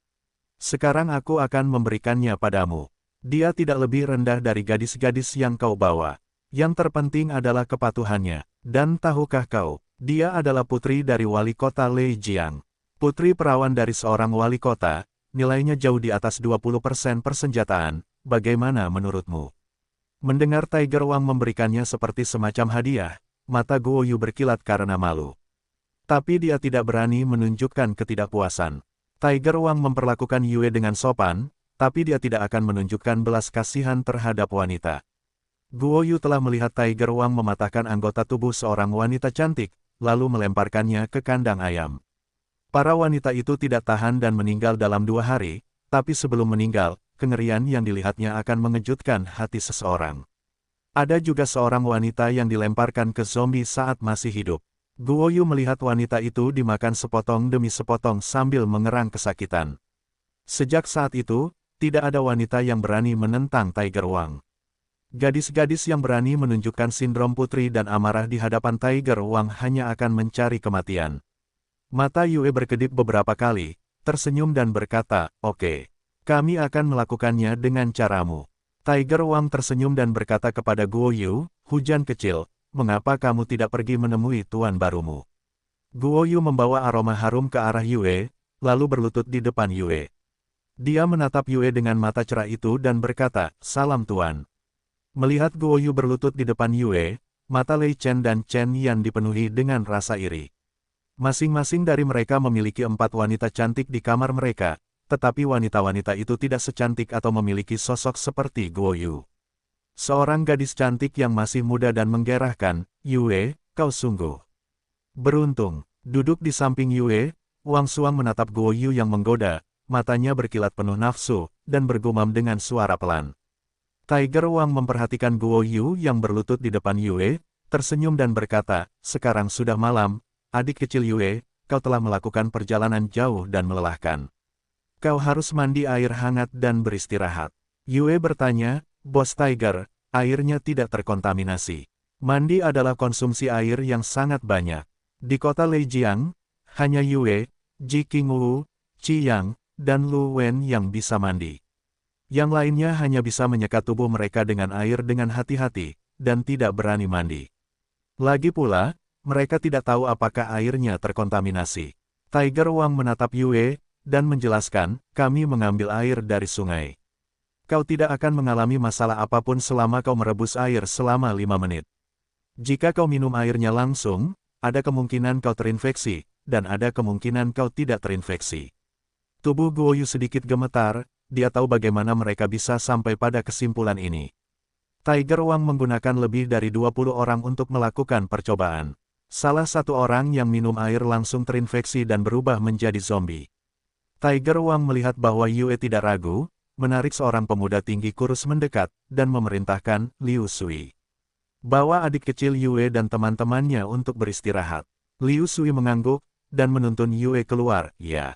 A: Sekarang aku akan memberikannya padamu. Dia tidak lebih rendah dari gadis-gadis yang kau bawa. Yang terpenting adalah kepatuhannya. Dan tahukah kau, dia adalah putri dari wali kota Lei Jiang. Putri perawan dari seorang wali kota, nilainya jauh di atas 20% persenjataan, bagaimana menurutmu?" Mendengar Tiger Wang memberikannya seperti semacam hadiah, mata Guo Yu berkilat karena malu. Tapi dia tidak berani menunjukkan ketidakpuasan. Tiger Wang memperlakukan Yue dengan sopan, tapi dia tidak akan menunjukkan belas kasihan terhadap wanita. Guo Yu telah melihat Tiger Wang mematahkan anggota tubuh seorang wanita cantik, lalu melemparkannya ke kandang ayam. Para wanita itu tidak tahan dan meninggal dalam 2 hari, tapi sebelum meninggal, kengerian yang dilihatnya akan mengejutkan hati seseorang. Ada juga seorang wanita yang dilemparkan ke zombie saat masih hidup. Guo Yu melihat wanita itu dimakan sepotong demi sepotong sambil mengerang kesakitan. Sejak saat itu, tidak ada wanita yang berani menentang Tiger Wang. Gadis-gadis yang berani menunjukkan sindrom putri dan amarah di hadapan Tiger Wang hanya akan mencari kematian. Mata Yue berkedip beberapa kali, tersenyum dan berkata, "Oke. Kami akan melakukannya dengan caramu." Tiger Wang tersenyum dan berkata kepada Guo Yu, "Hujan kecil, mengapa kamu tidak pergi menemui tuan barumu?" Guo Yu membawa aroma harum ke arah Yue, lalu berlutut di depan Yue. Dia menatap Yue dengan mata cerah itu dan berkata, "Salam tuan." Melihat Guo Yu berlutut di depan Yue, mata Lei Chen dan Chen Yan dipenuhi dengan rasa iri. Masing-masing dari mereka memiliki 4 wanita cantik di kamar mereka, tetapi wanita-wanita itu tidak secantik atau memiliki sosok seperti Guo Yu. Seorang gadis cantik yang masih muda dan menggerahkan, "Yue, kau sungguh beruntung." Duduk di samping Yue, Wang Suang menatap Guo Yu yang menggoda, matanya berkilat penuh nafsu, dan bergumam dengan suara pelan. Tiger Wang memperhatikan Guo Yu yang berlutut di depan Yue, tersenyum dan berkata, "Sekarang sudah malam, adik kecil Yue, kau telah melakukan perjalanan jauh dan melelahkan. Kau harus mandi air hangat dan beristirahat." Yue bertanya, "Bos Tiger, airnya tidak terkontaminasi?" Mandi adalah konsumsi air yang sangat banyak. Di kota Lei Jiang, hanya Yue, Ji Qingwu, Qi Yang, dan Lu Wen yang bisa mandi. Yang lainnya hanya bisa menyekat tubuh mereka dengan air dengan hati-hati, dan tidak berani mandi. Lagi pula, mereka tidak tahu apakah airnya terkontaminasi. Tiger Wang menatap Yue, dan menjelaskan, "Kami mengambil air dari sungai. Kau tidak akan mengalami masalah apapun selama kau merebus air selama 5 menit. Jika kau minum airnya langsung, ada kemungkinan kau terinfeksi, dan ada kemungkinan kau tidak terinfeksi." Tubuh Guo Yu sedikit gemetar, dia tahu bagaimana mereka bisa sampai pada kesimpulan ini. Tiger Wang menggunakan lebih dari 20 orang untuk melakukan percobaan. Salah satu orang yang minum air langsung terinfeksi dan berubah menjadi zombie. Tiger Wang melihat bahwa Yue tidak ragu, menarik seorang pemuda tinggi kurus mendekat, dan memerintahkan, "Liu Sui, bawa adik kecil Yue dan teman-temannya untuk beristirahat." Liu Sui mengangguk, dan menuntun Yue keluar, "Ya."